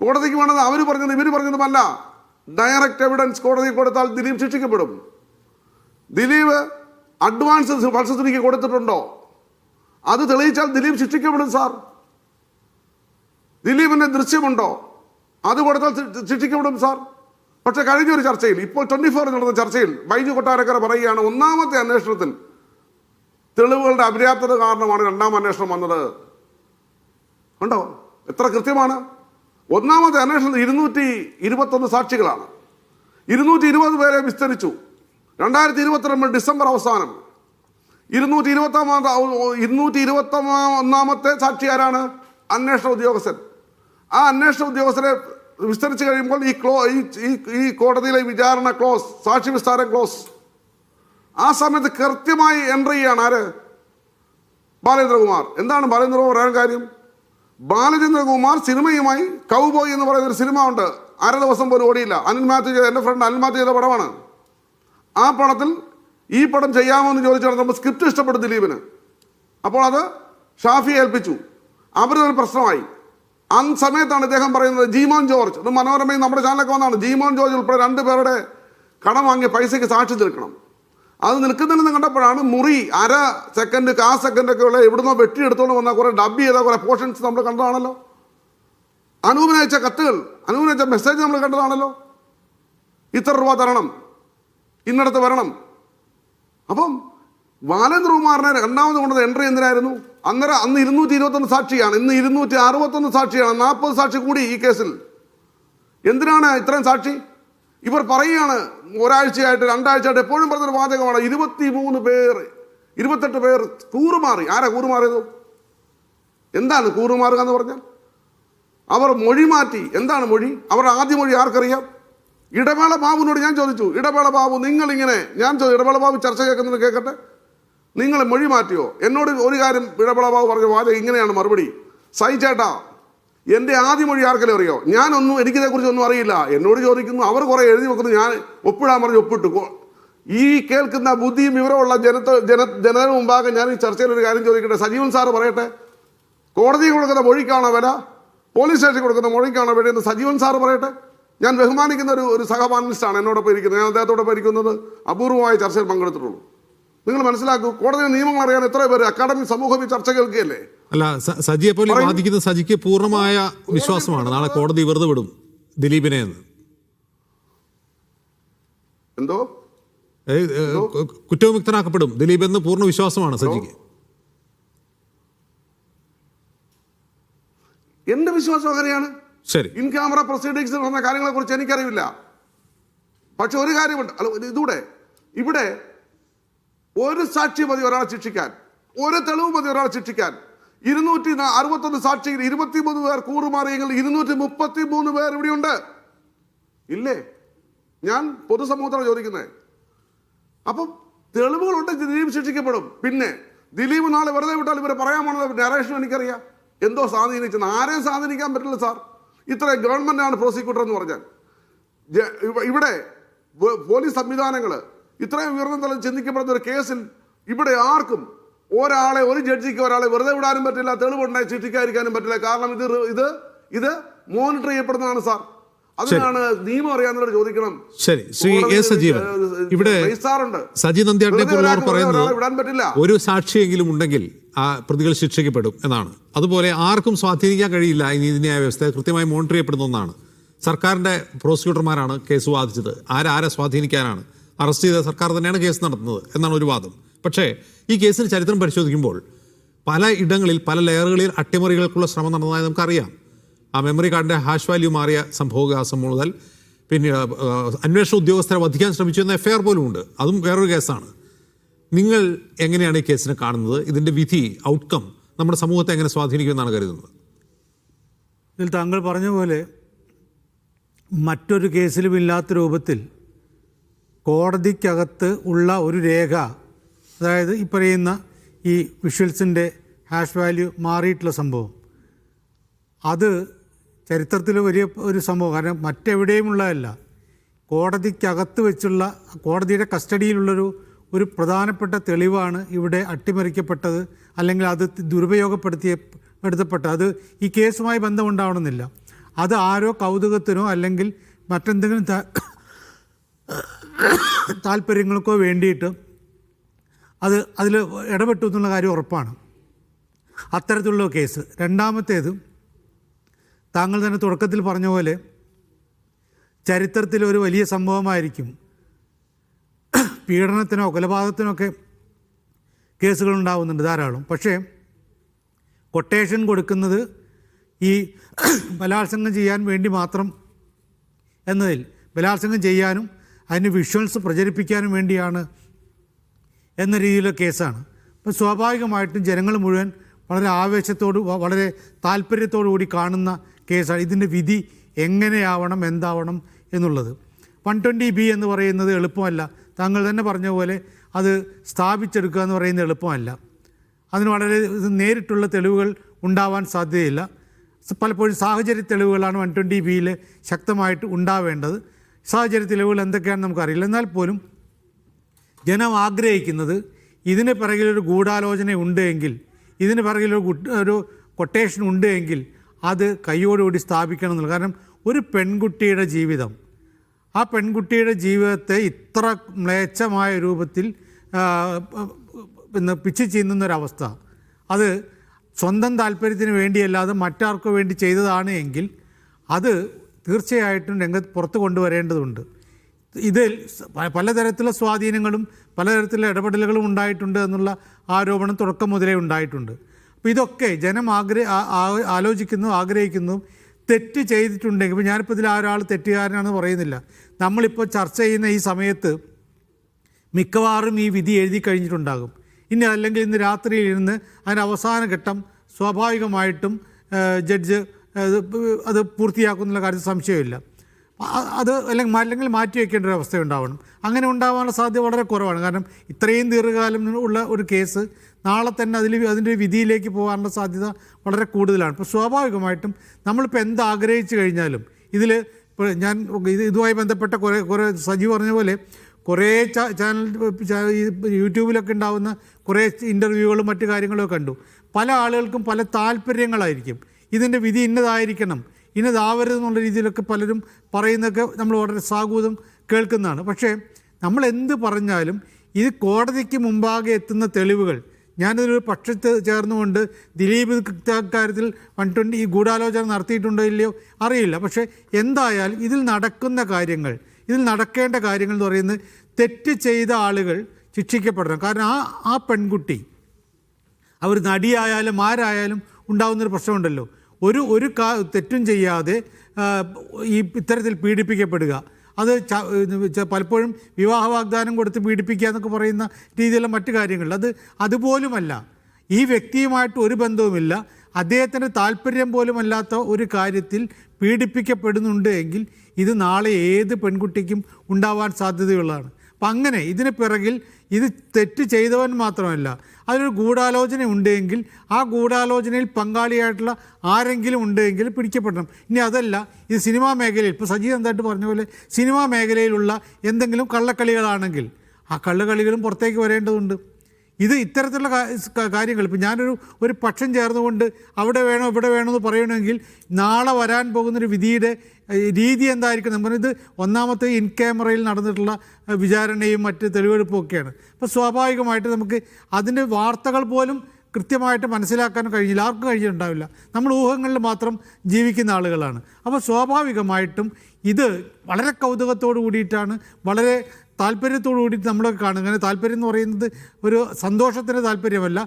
കോടതിക്ക് വേണ്ടത് അവർ പറഞ്ഞതും ഇവർ പറഞ്ഞതുമല്ല. ഡയറക്റ്റ് എവിഡൻസ് കോടതി കൊടുത്താൽ ദിലീപ് ശിക്ഷിക്കപ്പെടും. ദിലീപ് അഡ്വാൻസ് പൾസസുരിക്ക് കൊടുത്തിട്ടുണ്ടോ? അത് തെളിയിച്ചാൽ ദിലീപ് ശിക്ഷിക്കപ്പെടും സാർ. ദിലീപിന്റെ ദൃശ്യമുണ്ടോ? അത് കൊടുത്താൽ ശിക്ഷിക്കപ്പെടും സാർ. പക്ഷെ കഴിഞ്ഞൊരു ചർച്ചയിൽ, ഇപ്പോൾ 24 നടന്ന ചർച്ചയിൽ ബൈജു കൊട്ടാരക്കര പറയുകയാണ്, ഒന്നാമത്തെ അന്വേഷണത്തിൽ തെളിവുകളുടെ അപര്യാപ്തത കാരണമാണ് രണ്ടാം അന്വേഷണം വന്നത്. കണ്ടോ എത്ര കൃത്യമാണ്? ഒന്നാമത്തെ അന്വേഷണത്തിൽ 221 സാക്ഷികളാണ്. 220 പേരെ വിസ്തരിച്ചു. 2022 ഡിസംബർ അവസാനം 221 സാക്ഷി ആരാണ്? അന്വേഷണ ഉദ്യോഗസ്ഥൻ. ആ അന്വേഷണ ഉദ്യോഗസ്ഥരെ വിസ്തരിച്ച് കഴിയുമ്പോൾ ഈ കോടതിയിലെ വിചാരണ ക്ലോസ്, സാക്ഷി വിസ്താരം ക്ലോസ്, ആ സമയത്ത് കൃത്യമായി എൻട്രി ചെയ്യാണ് ആര്? ബാലേന്ദ്രകുമാർ. എന്താണ് ബാലേന്ദ്രകുമാർ പറയാൻ കാര്യം? ബാലചന്ദ്രകുമാർ സിനിമയുമായി കൗബോയ് എന്ന് പറയുന്ന ഒരു സിനിമ ഉണ്ട്, അര ദിവസം പോലും ഓടിയില്ല. അനിൽ മാത്യു ചെയ്ത, എൻ്റെ ഫ്രണ്ട് അനിൽ മാത്യു ചെയ്ത പടമാണ്. ആ പടത്തിൽ ഈ പടം ചെയ്യാമോ എന്ന് ചോദിച്ചാൽ നമ്മൾ സ്ക്രിപ്റ്റ് ഇഷ്ടപ്പെടും ദിലീപിന്. അപ്പോൾ അത് ഷാഫിയെ ഏൽപ്പിച്ചു. അവരൊരു പ്രശ്നമായി. ആ സമയത്താണ് ഇദ്ദേഹം പറയുന്നത്, ജീമോൻ ജോർജ്, ഇത് മനോരമയും നമ്മുടെ ചാനലൊക്കെ വന്നതാണ്, ജീമോൻ ജോർജ് ഉൾപ്പെടെ 2 പേരുടെ കടം വാങ്ങിയ പൈസയ്ക്ക് സാക്ഷി നിൽക്കണം. അത് നിൽക്കുന്നില്ലെന്ന് കണ്ടപ്പോഴാണ് മുറി അര സെക്കൻഡ്, 1/4 സെക്കൻഡൊക്കെ ഉള്ള എവിടുന്നോ വെട്ടിയെടുത്തോണ്ട് വന്ന കുറേ ഡബ് ചെയ്ത കുറേ പോർഷൻസ് നമ്മൾ കണ്ടതാണല്ലോ. അനൂപിനയച്ച കത്തുകൾ, അനൂപിനയച്ച മെസ്സേജ് നമ്മൾ കണ്ടതാണല്ലോ. ഇത്ര രൂപ തരണം, ഇന്നടത്ത് വരണം. അപ്പം ബാലേന്ദ്രകുമാറിനെ രണ്ടാമത് കൊണ്ടത് എൻട്രി എന്തിനായിരുന്നു? അന്ന് 221 സാക്ഷിയാണ്, ഇന്ന് 261 സാക്ഷിയാണ്. 40 സാക്ഷി കൂടി ഈ കേസിൽ. എന്തിനാണ് ഇത്രയും സാക്ഷി? ഇവർ പറയുകയാണ് ഒരാഴ്ചയായിട്ട് 2 ആഴ്ചയായിട്ട് എപ്പോഴും പറഞ്ഞൊരു വാചകമാണ്, 28 പേർ കൂറുമാറി. ആരാ കൂറുമാറിയത്? എന്താണ് കൂറുമാറുക എന്ന് പറഞ്ഞാൽ? അവർ മൊഴി മാറ്റി. എന്താണ് മൊഴി? അവരുടെ ആദ്യ മൊഴി ആർക്കറിയാം? ഇടവേള ബാബുവിനോട് ഞാൻ ചോദിച്ചു, ഇടവേള ബാബു നിങ്ങളിങ്ങനെ, ഞാൻ ഇടവേള ബാബു ചർച്ച കേൾക്കുന്നത് കേൾക്കട്ടെ, നിങ്ങൾ മൊഴി മാറ്റിയോ? എന്നോട് ഒരു കാര്യം ഇടവേള ബാബു പറഞ്ഞ വാചകം ഇങ്ങനെയാണ് മറുപടി, സഹിച്ചേട്ടാ എൻ്റെ ആദ്യ മൊഴി ആർക്കെങ്കിലും അറിയോ? എനിക്കിതേക്കുറിച്ച് ഒന്നും അറിയില്ല. എന്നോട് ചോദിക്കുന്നു, അവർ കുറേ എഴുതി വെക്കുന്നു, ഞാൻ ഒപ്പിടാൻ പറഞ്ഞ് ഒപ്പിട്ടു. ഈ കേൾക്കുന്ന ബുദ്ധിയും വിവരമുള്ള ജനത്തിന് മുമ്പാകെ ഞാൻ ഈ ചർച്ചയിൽ ഒരു കാര്യം ചോദിക്കട്ടെ. സജീവൻ സാറ് പറയട്ടെ, കോടതി കൊടുക്കുന്ന മൊഴിക്കാണോ വില, പോലീസ് സ്റ്റേഷൻ കൊടുക്കുന്ന മൊഴിക്കാണോ വില എന്ന് സജീവൻ സാറ് പറയട്ടെ. ഞാൻ ബഹുമാനിക്കുന്ന ഒരു സഹപാനലിസ്റ്റാണ് എന്നോടൊപ്പം ഇരിക്കുന്നത്. ഞാൻ അദ്ദേഹത്തോടൊപ്പം ഇരിക്കുന്നത് അപൂർവമായ ചർച്ചയിൽ പങ്കെടുത്തിട്ടുള്ളൂ. നിങ്ങൾ മനസ്സിലാക്കൂ, കോടതി നിയമങ്ങൾ അറിയാൻ എത്ര പേര് അക്കാഡമി സമൂഹം ഈ ചർച്ച കേൾക്കുകയല്ലേ? അല്ല, സജിയെ പോലെ വാദിക്കുന്ന സജിക്ക് പൂർണ്ണമായ വിശ്വാസമാണ് നാളെ കോടതി വെറുതെ വിടും ദിലീപിനെ എന്ന്. എന്തോ കുറ്റവിമുക്തനാക്കപ്പെടും ദിലീപ് എന്ന് പൂർണ്ണ വിശ്വാസമാണ് സജിക്ക്. എന്റെ വിശ്വാസം അങ്ങനെയാണ്. ശരി, ഇൻ ക്യാമറ പ്രൊസീഡിങ്സിൽ വന്ന കാര്യങ്ങളെ കുറിച്ച് എനിക്കറിയില്ല. പക്ഷെ ഒരു കാര്യമുണ്ട്, ഇവിടെ ഒരു സാക്ഷി മതി ഒരാളെ ശിക്ഷിക്കാൻ, ഒരു തെളിവ് മതി ഒരാളെ ശിക്ഷിക്കാൻ. 261 സാക്ഷിയിൽ 23 പേർ കൂറുമാറിയെങ്കിൽ 233 പേർ ഇവിടെയുണ്ട് ഇല്ലേ? ഞാൻ പൊതുസമൂഹത്തോട് ചോദിക്കുന്നത്. അപ്പം തെളിവുകളുണ്ട്, ദിലീപ് ശിക്ഷിക്കപ്പെടും. പിന്നെ ദിലീപ് നാളെ വെറുതെ വിട്ടാൽ ഇവരെ പറയാമെന്നുള്ള നരേഷനും എനിക്കറിയാം. എന്തോ സ്വാധീനിച്ചെന്ന്. ആരെയും സ്വാധീനിക്കാൻ പറ്റില്ല സാർ. ഇത്രയും ഗവൺമെന്റാണ് പ്രോസിക്യൂട്ടർ എന്ന് പറഞ്ഞാൽ. ഇവിടെ പോലീസ് സംവിധാനങ്ങൾ ഇത്രയും ഉയർന്ന തലത്തിൽ ചിന്തിക്കപ്പെടുന്ന ഒരു കേസിൽ ഇവിടെ ആർക്കും ഒരു ജഡ്ജിക്ക് ഒരാളെ വെറുതെ വിടാനും പറ്റില്ല, തെളിവുണ്ടായി ശിക്ഷിക്കാതിരിക്കാനും പറ്റില്ല. കാരണം ഇത് മോണിറ്റർ ചെയ്യപ്പെടുന്നതാണ് സാർ. അതിനാണ് നിയമം അറിയാവുന്നവരോട് ചോദിക്കണം. ശരി, ശ്രീ എ സജീവൻ, ഇവിടെ സജി നന്ദ്യാട്ടിനെ പോലുള്ളവർ പറയുന്നത് ഒരു സാക്ഷിയെങ്കിലും ഉണ്ടെങ്കിൽ ആ പ്രതികൾ ശിക്ഷിക്കപ്പെടും എന്നാണ്. അതുപോലെ ആർക്കും സ്വാധീനിക്കാൻ കഴിയില്ല ഈ നീതിന്യായ വ്യവസ്ഥ, കൃത്യമായി മോണിറ്റർ ചെയ്യപ്പെടുന്ന ഒന്നാണ്. സർക്കാരിന്റെ പ്രോസിക്യൂട്ടർമാരാണ് കേസ് വാദിച്ചത്, ആരെ സ്വാധീനിക്കാനാണ്? അറസ്റ്റ് ചെയ്ത സർക്കാർ തന്നെയാണ് കേസ് നടത്തുന്നത് എന്നാണ് ഒരു വാദം. പക്ഷേ ഈ കേസിന് ചരിത്രം പരിശോധിക്കുമ്പോൾ പല ഇടങ്ങളിൽ പല ലെയറുകളിൽ അട്ടിമറികൾക്കുള്ള ശ്രമം നടന്നതായി നമുക്കറിയാം. ആ മെമ്മറി കാർഡിൻ്റെ ഹാഷ് വാല്യൂ മാറിയ സംഭവവികാസം മുതൽ പിന്നെ അന്വേഷണ ഉദ്യോഗസ്ഥരെ വധിക്കാൻ ശ്രമിച്ചു എന്ന എഫ്ഐആർ പോലും ഉണ്ട്. അതും വേറൊരു കേസാണ്. നിങ്ങൾ എങ്ങനെയാണ് ഈ കേസിനെ കാണുന്നത്? ഇതിൻ്റെ വിധി, ഔട്ട്കം നമ്മുടെ സമൂഹത്തെ എങ്ങനെ സ്വാധീനിക്കുമെന്നാണ് കരുതുന്നത്? ഇതിൽ താങ്കൾ പറഞ്ഞ പോലെ മറ്റൊരു കേസിലും ഇല്ലാത്ത രൂപത്തിൽ കോടതിക്കകത്ത് ഉള്ള ഒരു രേഖ, അതായത് ഈ പറയുന്ന ഈ വിഷ്വൽസിൻ്റെ ഹാഷ് വാല്യൂ മാറിയിട്ടുള്ള സംഭവം, അത് ചരിത്രത്തിൽ വലിയ ഒരു സംഭവം. കാരണം മറ്റെവിടെയുമുള്ളതല്ല, കോടതിക്കകത്ത് വെച്ചുള്ള കോടതിയുടെ കസ്റ്റഡിയിലുള്ളൊരു പ്രധാനപ്പെട്ട തെളിവാണ് ഇവിടെ അട്ടിമറിക്കപ്പെട്ടത്, അല്ലെങ്കിൽ അത് ദുരുപയോഗപ്പെടുത്തപ്പെട്ടത്. അത് ഈ കേസുമായി ബന്ധമുണ്ടാവണമെന്നില്ല. അത് ആരോ കൗതുകത്തിനോ അല്ലെങ്കിൽ മറ്റെന്തെങ്കിലും താല്പര്യങ്ങൾക്കോ വേണ്ടിയിട്ട് അതിൽ ഇടപെട്ടു എന്നുള്ള കാര്യം ഉറപ്പാണ്. അത്തരത്തിലുള്ള കേസ്. രണ്ടാമത്തേത്, താങ്കൾ തന്നെ തുടക്കത്തിൽ പറഞ്ഞ പോലെ ചരിത്രത്തിൽ ഒരു വലിയ സംഭവമായിരിക്കും. പീഡനത്തിനോ കൊലപാതകത്തിനോ ഒക്കെ കേസുകൾ ഉണ്ടാവുന്നുണ്ട് ധാരാളം. പക്ഷേ കൊട്ടേഷൻ കൊടുക്കുന്നത് ഈ ബലാത്സംഗം ചെയ്യാൻ വേണ്ടി മാത്രം എന്നതിൽ, ബലാത്സംഗം ചെയ്യാനും അതിന് വിഷ്വൽസ് പ്രചരിപ്പിക്കാനും വേണ്ടിയാണ് എന്ന രീതിയിലുള്ള കേസാണ്. അപ്പോൾ സ്വാഭാവികമായിട്ടും ജനങ്ങൾ മുഴുവൻ വളരെ ആവേശത്തോട് വളരെ താല്പര്യത്തോടു കൂടി കാണുന്ന കേസാണ്. ഇതിൻ്റെ വിധി എങ്ങനെയാവണം, എന്താവണം എന്നുള്ളത്. 120B എന്ന് പറയുന്നത് എളുപ്പമല്ല. താങ്കൾ തന്നെ പറഞ്ഞ പോലെ അത് സ്ഥാപിച്ചെടുക്കുക എന്ന് പറയുന്നത് എളുപ്പമല്ല. അതിന് വളരെ നേരിട്ടുള്ള തെളിവുകൾ ഉണ്ടാവാൻ സാധ്യതയില്ല. പലപ്പോഴും സാഹചര്യ തെളിവുകളാണ് 120Bയിൽ ശക്തമായിട്ട് ഉണ്ടാവേണ്ടത്. സാഹചര്യ തെളിവുകൾ എന്തൊക്കെയാണെന്ന് നമുക്കറിയില്ല. എന്നാൽ പോലും ജനം ആഗ്രഹിക്കുന്നത് ഇതിന് പിറകിലൊരു ഗൂഢാലോചന ഉണ്ട് എങ്കിൽ, ഇതിന് പിറകിലൊരു കൊട്ടേഷൻ ഉണ്ട് എങ്കിൽ അത് കൈയോടുകൂടി സ്ഥാപിക്കണം എന്നുള്ളത്. കാരണം ഒരു പെൺകുട്ടിയുടെ ജീവിതം, ആ പെൺകുട്ടിയുടെ ജീവിതത്തെ ഇത്ര മ്ലേച്ഛമായ രൂപത്തിൽ പിച്ചു ചീന്തുന്നൊരവസ്ഥ, അത് സ്വന്തം താല്പര്യത്തിന് വേണ്ടിയല്ലാതെ മറ്റാർക്കു വേണ്ടി ചെയ്തതാണ് എങ്കിൽ അത് തീർച്ചയായിട്ടും പുറത്ത് കൊണ്ടുവരേണ്ടതുണ്ട്. ഇതിൽ പലതരത്തിലുള്ള സ്വാധീനങ്ങളും പലതരത്തിലുള്ള ഇടപെടലുകളും ഉണ്ടായിട്ടുണ്ട് എന്നുള്ള ആരോപണം തുടക്കം മുതലേ ഉണ്ടായിട്ടുണ്ട്. അപ്പോൾ ഇതൊക്കെ ജനം ആഗ്രഹിക്കുന്നു. തെറ്റ് ചെയ്തിട്ടുണ്ടെങ്കിൽ, ഇപ്പോൾ ഞാനിപ്പോൾ ഇതിൽ ഒരാൾ തെറ്റുകാരനാണെന്ന് പറയുന്നില്ല. നമ്മളിപ്പോൾ ചർച്ച ചെയ്യുന്ന ഈ സമയത്ത് മിക്കവാറും ഈ വിധി എഴുതി കഴിഞ്ഞിട്ടുണ്ടാകും. ഇനി അല്ലെങ്കിൽ ഇന്ന് രാത്രിയിൽ ഇരുന്ന് അതിൻ്റെ അവസാന ഘട്ടം സ്വാഭാവികമായിട്ടും ജഡ്ജ് അത് പൂർത്തിയാക്കുന്നുള്ള കാര്യത്തിൽ സംശയമില്ല. അത് അല്ലെങ്കിൽ മാറ്റി വയ്ക്കേണ്ട ഒരു അവസ്ഥ ഉണ്ടാവണം. അങ്ങനെ ഉണ്ടാകാനുള്ള സാധ്യത വളരെ കുറവാണ്. കാരണം ഇത്രയും ദീർഘകാലം ഉള്ള ഒരു കേസ് നാളെ തന്നെ അതിൻ്റെ വിധിയിലേക്ക് പോകാനുള്ള സാധ്യത വളരെ കൂടുതലാണ്. അപ്പോൾ സ്വാഭാവികമായിട്ടും നമ്മളിപ്പോൾ എന്താഗ്രഹിച്ചു കഴിഞ്ഞാലും ഇതിൽ ഇപ്പോൾ ഇതുമായി ബന്ധപ്പെട്ട കുറേ സജീവ് പറഞ്ഞ പോലെ കുറേ ചാനൽ യൂട്യൂബിലൊക്കെ ഉണ്ടാകുന്ന കുറേ ഇൻ്റർവ്യൂകളും മറ്റു കാര്യങ്ങളൊക്കെ കണ്ടു. പല ആളുകൾക്കും പല താല്പര്യങ്ങളായിരിക്കും. ഇതിൻ്റെ വിധി ഇന്നതായിരിക്കണം, ഇന്നതാവരുതെന്നുള്ള രീതിയിലൊക്കെ പലരും പറയുന്നതൊക്കെ നമ്മൾ വളരെ സാഗൂതം കേൾക്കുന്നതാണ്. പക്ഷേ നമ്മൾ എന്ത് പറഞ്ഞാലും ഇത് കോടതിക്ക് മുമ്പാകെ എത്തുന്ന തെളിവുകൾ, ഞാനിതൊരു പക്ഷത്ത് ചേർന്നുകൊണ്ട് ദിലീപ് കാര്യത്തിൽ 120 ഈ ഗൂഢാലോചന നടത്തിയിട്ടുണ്ടോ ഇല്ലയോ അറിയില്ല. പക്ഷേ എന്തായാലും ഇതിൽ നടക്കുന്ന കാര്യങ്ങൾ, ഇതിൽ നടക്കേണ്ട കാര്യങ്ങൾ എന്ന് പറയുന്നത് തെറ്റ് ചെയ്ത ആളുകൾ ശിക്ഷിക്കപ്പെടണം. കാരണം ആ പെൺകുട്ടി, അവർ നടിയായാലും ആരായാലും ഉണ്ടാകുന്നൊരു പ്രശ്നമുണ്ടല്ലോ. ഒരു തെറ്റും ചെയ്യാതെ ഈ ഇത്തരത്തിൽ പീഡിപ്പിക്കപ്പെടുക, അത് പലപ്പോഴും വിവാഹ വാഗ്ദാനം കൊടുത്ത് പീഡിപ്പിക്കുക എന്നൊക്കെ പറയുന്ന രീതിയിലുള്ള മറ്റു കാര്യങ്ങൾ, അതുപോലുമല്ല. ഈ വ്യക്തിയുമായിട്ട് ഒരു ബന്ധവുമില്ല, അദ്ദേഹത്തിൻ്റെ താല്പര്യം പോലുമല്ലാത്ത ഒരു കാര്യത്തിൽ പീഡിപ്പിക്കപ്പെടുന്നുണ്ട് എങ്കിൽ ഇത് നാളെ ഏത് പെൺകുട്ടിക്കും ഉണ്ടാവാൻ സാധ്യതയുള്ളതാണ്. അപ്പം അങ്ങനെ ഇതിന് പിറകിൽ ഇത് തെറ്റ് ചെയ്തവൻ മാത്രമല്ല, അതിലൊരു ഗൂഢാലോചന ഉണ്ടെങ്കിൽ ആ ഗൂഢാലോചനയിൽ പങ്കാളിയായിട്ടുള്ള ആരെങ്കിലും ഉണ്ടെങ്കിൽ പിടിക്കപ്പെടണം. ഇനി അതല്ല, ഇത് സിനിമാ മേഖലയിൽ, ഇപ്പോൾ സജീവ് എന്തായിട്ട് പറഞ്ഞ പോലെ സിനിമാ മേഖലയിലുള്ള എന്തെങ്കിലും കള്ളക്കളികളാണെങ്കിൽ ആ കള്ളുകളികളും പുറത്തേക്ക് വരേണ്ടതുണ്ട്. ഇത് ഇത്തരത്തിലുള്ള കാര്യങ്ങൾ, ഇപ്പോൾ ഞാനൊരു പക്ഷം ചേർന്നുകൊണ്ട് അവിടെ വേണോ ഇവിടെ വേണോ എന്ന് പറയണമെങ്കിൽ നാളെ വരാൻ പോകുന്നൊരു വിധിയുടെ രീതി എന്തായിരിക്കും? നമ്മളിത് ഒന്നാമത്തെ ഇൻ ക്യാമറയിൽ നടന്നിട്ടുള്ള വിചാരണയും മറ്റ് തെളിവെടുപ്പും ഒക്കെയാണ്. അപ്പോൾ സ്വാഭാവികമായിട്ട് നമുക്ക് അതിൻ്റെ വാർത്തകൾ പോലും കൃത്യമായിട്ട് മനസ്സിലാക്കാൻ കഴിഞ്ഞില്ല, ആർക്കും കഴിഞ്ഞിട്ടുണ്ടാവില്ല. നമ്മൾ ഊഹങ്ങളിൽ മാത്രം ജീവിക്കുന്ന ആളുകളാണ്. അപ്പോൾ സ്വാഭാവികമായിട്ടും ഇത് വളരെ കൗതുകത്തോടു കൂടിയിട്ടാണ്, വളരെ താല്പര്യത്തോടു കൂടിയിട്ട് നമ്മളൊക്കെ കാണും. അങ്ങനെ താല്പര്യം എന്ന് പറയുന്നത് ഒരു സന്തോഷത്തിൻ്റെ താല്പര്യമല്ല.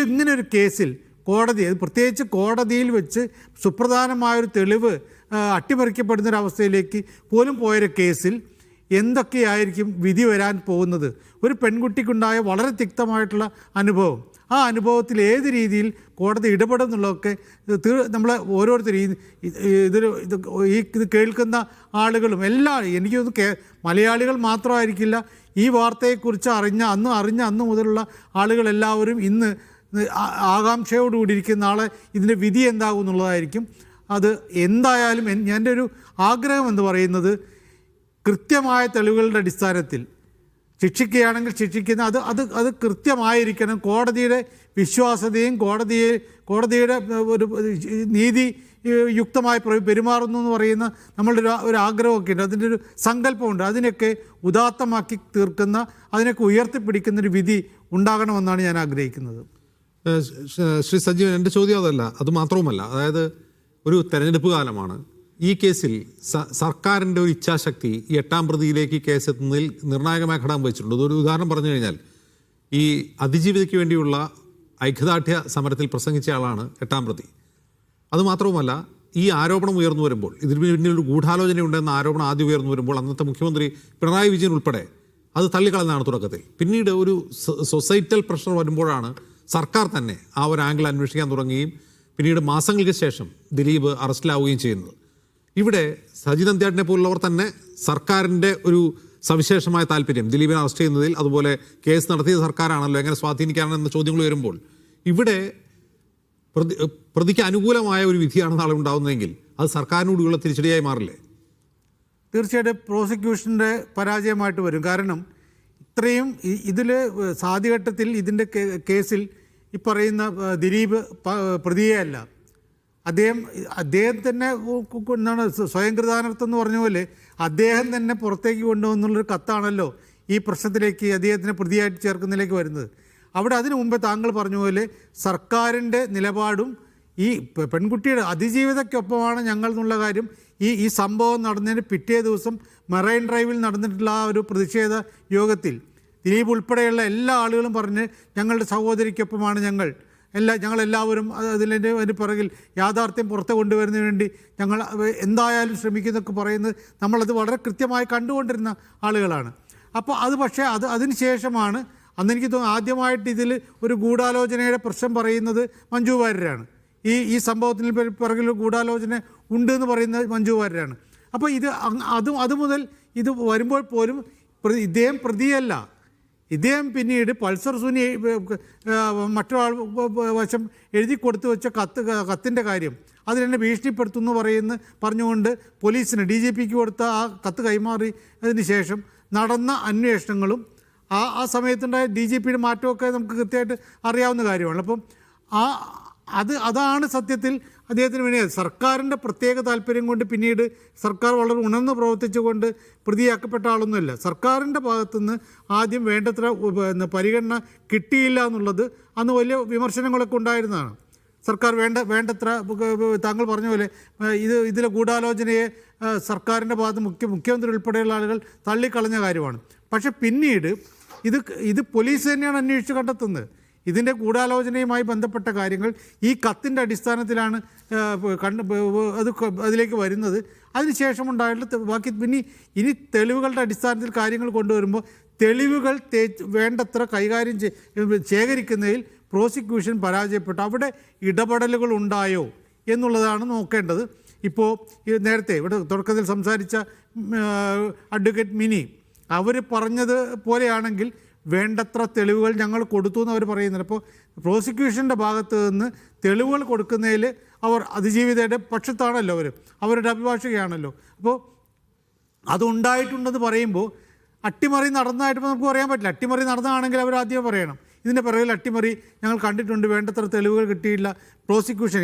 ഇങ്ങനെ ഒരു കേസിൽ കോടതി, പ്രത്യേകിച്ച് കോടതിയിൽ വെച്ച് സുപ്രധാനമായൊരു തെളിവ് അട്ടിമറിക്കപ്പെടുന്നൊരവസ്ഥയിലേക്ക് പോലും പോയൊരു കേസിൽ എന്തൊക്കെയായിരിക്കും വിധി വരാൻ പോകുന്നത്. ഒരു പെൺകുട്ടിക്കുണ്ടായ വളരെ തിക്തമായിട്ടുള്ള അനുഭവം, ആ അനുഭവത്തിൽ ഏത് രീതിയിൽ കോടതി ഇടപെടുന്നുള്ളതൊക്കെ നമ്മൾ ഓരോരുത്തർ ഇത് കേൾക്കുന്ന ആളുകളും എനിക്ക് മലയാളികൾ മാത്രമായിരിക്കില്ല, ഈ വാർത്തയെക്കുറിച്ച് അറിഞ്ഞ അന്ന് മുതലുള്ള ആളുകളെല്ലാവരും ഇന്ന് ആകാംക്ഷയോടുകൂടി ഇരിക്കുന്ന നാളെ ഇതിൻ്റെ വിധി എന്താകും എന്നുള്ളതായിരിക്കും. അത് എന്തായാലും എൻ്റെ ഒരു ആഗ്രഹം എന്ന് പറയുന്നത് കൃത്യമായ തെളിവുകളുടെ അടിസ്ഥാനത്തിൽ ശിക്ഷിക്കുകയാണെങ്കിൽ ശിക്ഷിക്കുന്ന അത് കൃത്യമായിരിക്കണം. കോടതിയുടെ വിശ്വാസ്യതയും കോടതിയുടെ ഒരു നീതി യുക്തമായി പെരുമാറുന്നു എന്ന് പറയുന്ന നമ്മളുടെ ഒരു ആഗ്രഹമൊക്കെ ഉണ്ട്, അതിൻ്റെ ഒരു സങ്കല്പമുണ്ട്. അതിനൊക്കെ ഉദാത്തമാക്കി തീർക്കുന്ന, അതിനൊക്കെ ഉയർത്തിപ്പിടിക്കുന്നൊരു വിധി ഉണ്ടാകണമെന്നാണ് ഞാൻ ആഗ്രഹിക്കുന്നത്. ശ്രീ സജീവൻ, എൻ്റെ ചോദ്യം അതല്ല, അത് മാത്രവുമല്ല. അതായത് ഒരു തെരഞ്ഞെടുപ്പ് കാലമാണ്. ഈ കേസിൽ സർക്കാരിൻ്റെ ഒരു ഇച്ഛാശക്തി ഈ 8ാം പ്രതിയിലേക്ക് കേസ് എത്തുന്നതിൽ നിർണായകമായ ഘടകം വഹിച്ചിട്ടുണ്ട്. ഒരു ഉദാഹരണം പറഞ്ഞു കഴിഞ്ഞാൽ, ഈ അതിജീവിതയ്ക്ക് വേണ്ടിയുള്ള ഐക്യദാർഢ്യ സമരത്തിൽ പ്രസംഗിച്ച ആളാണ് 8ാം പ്രതി. അതുമാത്രവുമല്ല, ഈ ആരോപണം ഉയർന്നു വരുമ്പോൾ, ഇതിന് പിന്നിലൊരു ഗൂഢാലോചനയുണ്ടെന്ന ആരോപണം ആദ്യം ഉയർന്നു വരുമ്പോൾ അന്നത്തെ മുഖ്യമന്ത്രി പിണറായി വിജയൻ ഉൾപ്പെടെ അത് തള്ളിക്കളഞ്ഞാണ് തുടക്കത്തിൽ. പിന്നീട് ഒരു സൊസൈറ്റൽ പ്രഷർ വരുമ്പോഴാണ് സർക്കാർ തന്നെ ആ ഒരു ആംഗിൾ അന്വേഷിക്കാൻ തുടങ്ങുകയും പിന്നീട് മാസങ്ങൾക്ക് ശേഷം ദിലീപ് അറസ്റ്റിലാവുകയും ചെയ്യുന്നത്. ഇവിടെ സജി നന്ദ്യാട്ടിനെ പോലുള്ളവർ തന്നെ സർക്കാരിൻ്റെ ഒരു സവിശേഷമായ താല്പര്യം ദിലീപിനെ അറസ്റ്റ് ചെയ്യുന്നതിൽ, അതുപോലെ കേസ് നടത്തിയത് സർക്കാരാണല്ലോ, എങ്ങനെ സ്വാധീനിക്കാനെന്ന ചോദ്യങ്ങൾ വരുമ്പോൾ ഇവിടെ പ്രതിക്ക് അനുകൂലമായ ഒരു വിധിയാണ് നാളെ ഉണ്ടാകുന്നതെങ്കിൽ അത് സർക്കാരിനോടുള്ള തിരിച്ചടിയായി മാറില്ലേ? തീർച്ചയായിട്ടും പ്രോസിക്യൂഷൻ്റെ പരാജയമായിട്ട് വരും. കാരണം ഇത്രയും ഇതിൽ ആദ്യഘട്ടത്തിൽ ഇതിൻ്റെ കേസിൽ ഈ പറയുന്ന ദിലീപ് പ്രതിയേ അല്ല, അദ്ദേഹം തന്നെ എന്താണ് സ്വയം കൃതാനർത്ഥം എന്ന് പറഞ്ഞ പോലെ അദ്ദേഹം തന്നെ പുറത്തേക്ക് കൊണ്ടുവന്നുള്ളൊരു കത്താണല്ലോ ഈ പ്രശ്നത്തിലേക്ക് അദ്ദേഹത്തിനെ പ്രതിയായിട്ട് ചേർക്കുന്നതിലേക്ക് വരുന്നത്. അവിടെ അതിനു മുമ്പേ താങ്കൾ പറഞ്ഞ പോലെ സർക്കാരിൻ്റെ നിലപാടും ഈ പെൺകുട്ടിയുടെ അതിജീവിതയ്ക്കൊപ്പമാണ് ഞങ്ങൾ എന്നുള്ള കാര്യം ഈ സംഭവം നടന്നതിന് പിറ്റേ ദിവസം മറൈൻ ഡ്രൈവിൽ നടന്നിട്ടുള്ള ആ ഒരു പ്രതിഷേധ യോഗത്തിൽ ദിലീപ് ഉൾപ്പെടെയുള്ള എല്ലാ ആളുകളും പറഞ്ഞ് ഞങ്ങളുടെ സഹോദരിക്കൊപ്പമാണ് ഞങ്ങളെല്ലാവരും അതിൻ്റെ പിറകിൽ യാഥാർത്ഥ്യം പുറത്ത് കൊണ്ടുവരുന്നതിന് വേണ്ടി ഞങ്ങൾ എന്തായാലും ശ്രമിക്കുന്നൊക്കെ പറയുന്നത് നമ്മളത് വളരെ കൃത്യമായി കണ്ടുകൊണ്ടിരുന്ന ആളുകളാണ്. അപ്പോൾ പക്ഷേ അതിന് ശേഷമാണ് അന്നെനിക്ക് തോന്നുന്നു ആദ്യമായിട്ട് ഇതിൽ ഒരു ഗൂഢാലോചനയുടെ പ്രശ്നം പറയുന്നത് മഞ്ജു വാര്യരാണ്. ഈ സംഭവത്തിന് പിറകിൽ ഗൂഢാലോചന ഉണ്ട് എന്ന് പറയുന്നത് മഞ്ജു വാര്യരാണ്. അപ്പോൾ അത് മുതൽ ഇത് വരുമ്പോൾ പോലും ഇദ്ദേഹം പ്രതിയല്ല, ഇദ്ദേഹം പിന്നീട് പൾസർ സുനി മറ്റൊരാൾ വശം എഴുതി കൊടുത്തു വെച്ച കത്തിൻ്റെ കാര്യം അതിലെന്നെ ഭീഷണിപ്പെടുത്തുന്നു പറഞ്ഞുകൊണ്ട് പോലീസിന് DGPക്ക് കൊടുത്ത ആ കത്ത് കൈമാറിയതിന് ശേഷം നടന്ന അന്വേഷണങ്ങളും ആ സമയത്തുണ്ടായ DGPയുടെ മാറ്റമൊക്കെ നമുക്ക് കൃത്യമായിട്ട് അറിയാവുന്ന കാര്യമാണ്. അപ്പം അതാണ് സത്യത്തിൽ അദ്ദേഹത്തിന് വേണ്ടി സർക്കാരിൻ്റെ പ്രത്യേക താല്പര്യം കൊണ്ട് പിന്നീട് സർക്കാർ വളരെ ഉണർന്ന് പ്രവർത്തിച്ചുകൊണ്ട് പ്രതിയാക്കപ്പെട്ട ആളൊന്നുമില്ല. സർക്കാരിൻ്റെ ഭാഗത്തുനിന്ന് ആദ്യം വേണ്ടത്ര പരിഗണന കിട്ടിയില്ല എന്നുള്ളത് അന്ന് വലിയ വിമർശനങ്ങളൊക്കെ ഉണ്ടായിരുന്നതാണ്. സർക്കാർ വേണ്ടത്ര താങ്കൾ പറഞ്ഞ പോലെ ഇതിലെ ഗൂഢാലോചനയെ സർക്കാരിൻ്റെ ഭാഗത്ത് മുഖ്യമന്ത്രി ഉൾപ്പെടെയുള്ള ആളുകൾ തള്ളിക്കളഞ്ഞ കാര്യമാണ്. പക്ഷേ പിന്നീട് ഇത് പോലീസ് തന്നെയാണ് അന്വേഷിച്ച് കണ്ടെത്തുന്നത്. ഇതിൻ്റെ ഗൂഢാലോചനയുമായി ബന്ധപ്പെട്ട കാര്യങ്ങൾ ഈ കത്തിൻ്റെ അടിസ്ഥാനത്തിലാണ് അതിലേക്ക് വരുന്നത്. അതിനുശേഷം ഉണ്ടായിട്ടുള്ള ബാക്കി ഇനി തെളിവുകളുടെ അടിസ്ഥാനത്തിൽ കാര്യങ്ങൾ കൊണ്ടുവരുമ്പോൾ തെളിവുകൾ വേണ്ടത്ര കൈകാര്യം ശേഖരിക്കുന്നതിൽ പ്രോസിക്യൂഷൻ പരാജയപ്പെട്ടു. അവിടെ ഇടപെടലുകൾ ഉണ്ടായോ എന്നുള്ളതാണ് നോക്കേണ്ടത്. ഇപ്പോൾ നേരത്തെ ഇവിടെ തുടക്കത്തിൽ സംസാരിച്ച അഡ്വക്കേറ്റ് മിനി അവർ പറഞ്ഞത് പോലെയാണെങ്കിൽ വേണ്ടത്ര തെളിവുകൾ ഞങ്ങൾ കൊടുത്തു എന്ന് അവർ പറയുന്നുണ്ട്. അപ്പോൾ പ്രോസിക്യൂഷൻ്റെ ഭാഗത്ത് നിന്ന് തെളിവുകൾ കൊടുക്കുന്നതിൽ അവർ അതിജീവിതയുടെ പക്ഷത്താണല്ലോ, അവരുടെ അഭിഭാഷകയാണല്ലോ. അപ്പോൾ അതുണ്ടായിട്ടുണ്ടെന്ന് പറയുമ്പോൾ അട്ടിമറി നടന്നതായിട്ട് നമുക്ക് പറയാൻ പറ്റില്ല. അട്ടിമറി നടന്നതാണെങ്കിൽ അവർ ആദ്യം പറയണം ഇതിൻ്റെ പിറകിൽ അട്ടിമറി ഞങ്ങൾ കണ്ടിട്ടുണ്ട്, വേണ്ടത്ര തെളിവുകൾ കിട്ടിയില്ല. പ്രോസിക്യൂഷൻ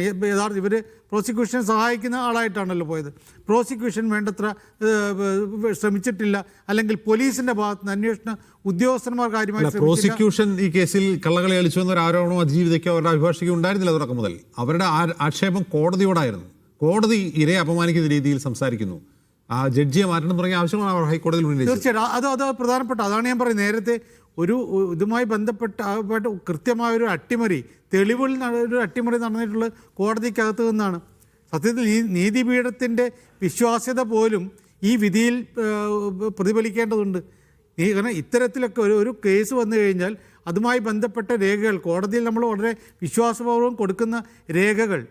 ഇവർ പ്രോസിക്യൂഷനെ സഹായിക്കുന്ന ആളായിട്ടാണല്ലോ പോയത്. പ്രോസിക്യൂഷൻ വേണ്ടത്ര ശ്രമിച്ചിട്ടില്ല, അല്ലെങ്കിൽ പോലീസിൻ്റെ ഭാഗത്ത് നിന്ന് അന്വേഷണ ഉദ്യോഗസ്ഥന്മാർ കാര്യമായി പ്രോസിക്യൂഷൻ ഈ കേസിൽ കള്ളകളി കളിച്ചു എന്നൊരു ആരോപണം അതിജീവിതയ്ക്കോ അവരുടെ അഭിഭാഷകയോ ഉണ്ടായിരുന്നില്ല തുടക്കം മുതൽ. അവരുടെ ആക്ഷേപം കോടതിയോടായിരുന്നു. കോടതി ഇരയെ അപമാനിക്കുന്ന രീതിയിൽ സംസാരിക്കുന്നു, ആ ജഡ്ജിയെ മാറ്റണം തുടങ്ങിയ ആവശ്യമാണ് അവർ ഹൈക്കോടതിയിൽ ഉന്നയിച്ചത്. തീർച്ചയായിട്ടും അത് പ്രധാനപ്പെട്ട അതാണ് ഞാൻ പറയുന്നത്. നേരത്തെ ഇതുമായി ബന്ധപ്പെട്ട കൃത്യമായൊരു അട്ടിമറി തെളിവുകൾ ഒരു അട്ടിമറി നടന്നിട്ടുള്ളത് കോടതിക്കകത്ത് നിന്നാണ്. സത്യത്തിൽ നീതിപീഠത്തിൻ്റെ വിശ്വാസ്യത പോലും ഈ വിധിയിൽ പ്രതിഫലിക്കേണ്ടതുണ്ട്. കാരണം ഇത്തരത്തിലൊക്കെ ഒരു കേസ് വന്നു കഴിഞ്ഞാൽ അതുമായി ബന്ധപ്പെട്ട രേഖകൾ കോടതിയിൽ നമ്മൾ വളരെ വിശ്വാസപൂർവ്വം കൊടുക്കുന്ന രേഖകൾ,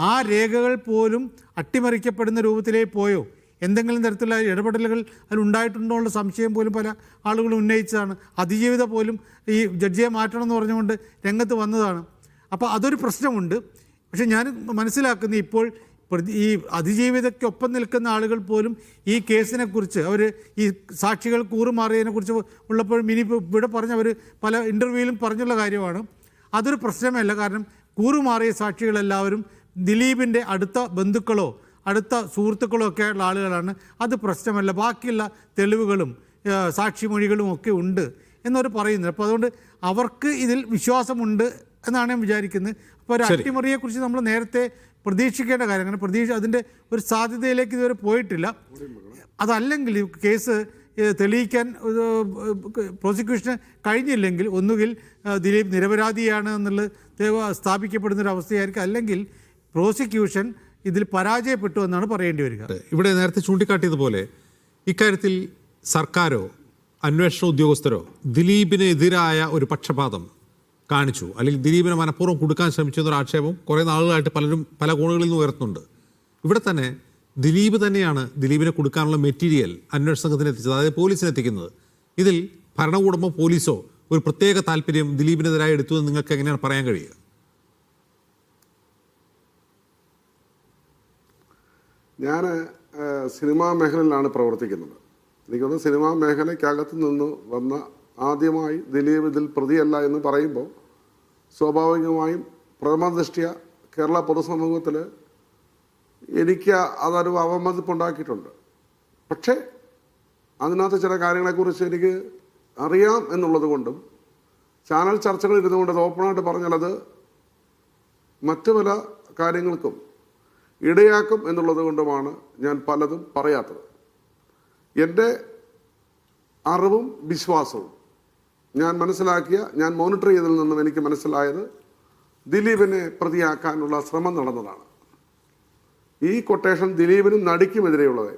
ആ രേഖകൾ പോലും അട്ടിമറിക്കപ്പെടുന്ന രൂപത്തിലേക്ക് പോയോ, എന്തെങ്കിലും തരത്തിലുള്ള ഇടപെടലുകൾ അതിലുണ്ടായിട്ടുണ്ടോ ഉള്ള സംശയം പോലും പല ആളുകളും ഉന്നയിച്ചതാണ്. അതിജീവിത പോലും ഈ ജഡ്ജിയെ മാറ്റണം എന്ന് പറഞ്ഞുകൊണ്ട് രംഗത്ത് വന്നതാണ്. അപ്പോൾ അതൊരു പ്രശ്നമുണ്ട്. പക്ഷേ ഞാൻ മനസ്സിലാക്കുന്ന ഇപ്പോൾ ഈ അതിജീവിതയ്ക്കൊപ്പം നിൽക്കുന്ന ആളുകൾ പോലും ഈ കേസിനെക്കുറിച്ച് അവർ ഈ സാക്ഷികൾ കൂറുമാറിയതിനെക്കുറിച്ച് ഉള്ളപ്പോഴും ഇനി ഇവിടെ പറഞ്ഞവർ പല ഇൻ്റർവ്യൂവിലും പറഞ്ഞുള്ള കാര്യമാണ്. അതൊരു പ്രശ്നമല്ല. കാരണം കൂറുമാറിയ സാക്ഷികളെല്ലാവരും ദിലീപിൻ്റെ അടുത്ത ബന്ധുക്കളോ അടുത്ത സുഹൃത്തുക്കളോ ഒക്കെ ഉള്ള ആളുകളാണ്. അത് പ്രശ്നമല്ല, ബാക്കിയുള്ള തെളിവുകളും സാക്ഷിമൊഴികളും ഒക്കെ ഉണ്ട് എന്നവർ പറയുന്നത്. അപ്പോൾ അതുകൊണ്ട് അവർക്ക് ഇതിൽ വിശ്വാസമുണ്ട് എന്നാണ് ഞാൻ വിചാരിക്കുന്നത്. അപ്പോൾ ഒരു അട്ടിമറിയെക്കുറിച്ച് നമ്മൾ നേരത്തെ പ്രതീക്ഷിക്കേണ്ട കാര്യം, അങ്ങനെ അതിൻ്റെ ഒരു സാധ്യതയിലേക്ക് ഇതുവരെ പോയിട്ടില്ല. അതല്ലെങ്കിൽ കേസ് തെളിയിക്കാൻ പ്രോസിക്യൂഷന് കഴിഞ്ഞില്ലെങ്കിൽ ഒന്നുകിൽ ദിലീപ് നിരപരാധിയാണ് എന്നുള്ളത് സ്ഥാപിക്കപ്പെടുന്നൊരവസ്ഥയായിരിക്കും, അല്ലെങ്കിൽ പ്രോസിക്യൂഷൻ ഇതിൽ പരാജയപ്പെട്ടു എന്നാണ് പറയേണ്ടി വരിക. ഇവിടെ നേരത്തെ ചൂണ്ടിക്കാട്ടിയതുപോലെ ഇക്കാര്യത്തിൽ സർക്കാരോ അന്വേഷണ ഉദ്യോഗസ്ഥരോ ദിലീപിനെതിരായ ഒരു പക്ഷപാതം കാണിച്ചു, അല്ലെങ്കിൽ ദിലീപിനെ മനഃപൂർവ്വം കൊടുക്കാൻ ശ്രമിച്ചു എന്നൊരു ആക്ഷേപം കുറേ നാളുകളായിട്ട് പലരും പല കോണുകളിൽ നിന്ന് ഉയർത്തുന്നുണ്ട്. ഇവിടെ തന്നെ ദിലീപ് തന്നെയാണ് ദിലീപിനെ കൊടുക്കാനുള്ള മെറ്റീരിയൽ അന്വേഷണ സംഘത്തിന് എത്തിച്ചത്, അതായത് പോലീസിന് എത്തിക്കുന്നത്. ഇതിൽ ഭരണകൂടമോ പോലീസോ ഒരു പ്രത്യേക താല്പര്യം ദിലീപിനെതിരായി എടുത്തു എന്ന് നിങ്ങൾക്ക് എങ്ങനെയാണ് പറയാൻ കഴിയുക? ഞാൻ സിനിമാ മേഖലയിലാണ് പ്രവർത്തിക്കുന്നത്. എനിക്കൊന്ന് സിനിമാ മേഖലയ്ക്കകത്ത് നിന്ന് വന്ന ആദ്യമായി ദിലീപ് ഇതിൽ പ്രതിയല്ല എന്ന് പറയുമ്പോൾ സ്വാഭാവികമായും പ്രഥമദൃഷ്ട്യ കേരള പൊതുസമൂഹത്തിൽ എനിക്ക് അതൊരു അവമതിപ്പുണ്ടാക്കിയിട്ടുണ്ട്. പക്ഷേ അതിനകത്ത് ചില കാര്യങ്ങളെക്കുറിച്ച് എനിക്ക് അറിയാം എന്നുള്ളത് കൊണ്ടും ചാനൽ ചർച്ചകൾ ഇരുന്നുകൊണ്ട് അത് ഓപ്പണായിട്ട് പറഞ്ഞാൽ അത് മറ്റു പല കാര്യങ്ങൾക്കും ഇടയാക്കും എന്നുള്ളത് കൊണ്ടുമാണ് ഞാൻ പലതും പറയാത്തത്. എൻ്റെ അറിവും വിശ്വാസവും ഞാൻ മനസ്സിലാക്കിയ, ഞാൻ മോണിറ്റർ ചെയ്തതിൽ നിന്നും എനിക്ക് മനസ്സിലായത് ദിലീപിനെ പ്രതിയാക്കാനുള്ള ശ്രമം നടന്നതാണ്. ഈ കൊട്ടേഷൻ ദിലീപിനും നടിക്കുമെതിരെയുള്ളത്.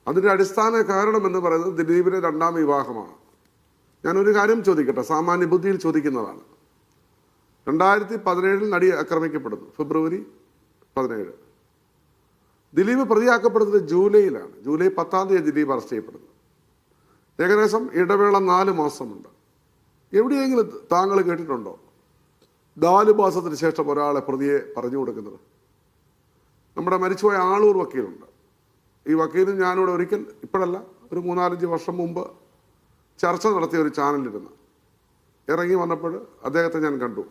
അതിൻ്റെ അടിസ്ഥാന കാരണം എന്ന് പറയുന്നത് ദിലീപിൻ്റെ രണ്ടാം വിവാഹമാണ്. ഞാനൊരു കാര്യം ചോദിക്കട്ടെ, സാമാന്യ ബുദ്ധിയിൽ ചോദിക്കുന്നതാണ്. 2017 നടി ആക്രമിക്കപ്പെടുന്നു, ഫെബ്രുവരി 17. ദിലീപ് പ്രതിയാക്കപ്പെടുന്നത് ജൂലൈയിലാണ്. ജൂലൈ 10-ാം തീയതി ദിലീപ് അറസ്റ്റ് ചെയ്യപ്പെടുന്നു. ഏകദേശം ഇടവേള 4 മാസമുണ്ട്. എവിടെയെങ്കിലും താങ്കൾ കേട്ടിട്ടുണ്ടോ 4 മാസത്തിന് ശേഷം ഒരാളെ പ്രതിയെ പറഞ്ഞു കൊടുക്കുന്നത്? നമ്മുടെ മരിച്ചുപോയ ആളൂർ വക്കീലുണ്ട്. ഈ വക്കീലും ഞാനിവിടെ ഒരിക്കൽ, ഇപ്പോഴല്ല, ഒരു 3-4 വർഷം മുമ്പ് ചർച്ച നടത്തിയ ഒരു ചാനലിരുന്ന് ഇറങ്ങി വന്നപ്പോൾ അദ്ദേഹത്തെ ഞാൻ കണ്ടു.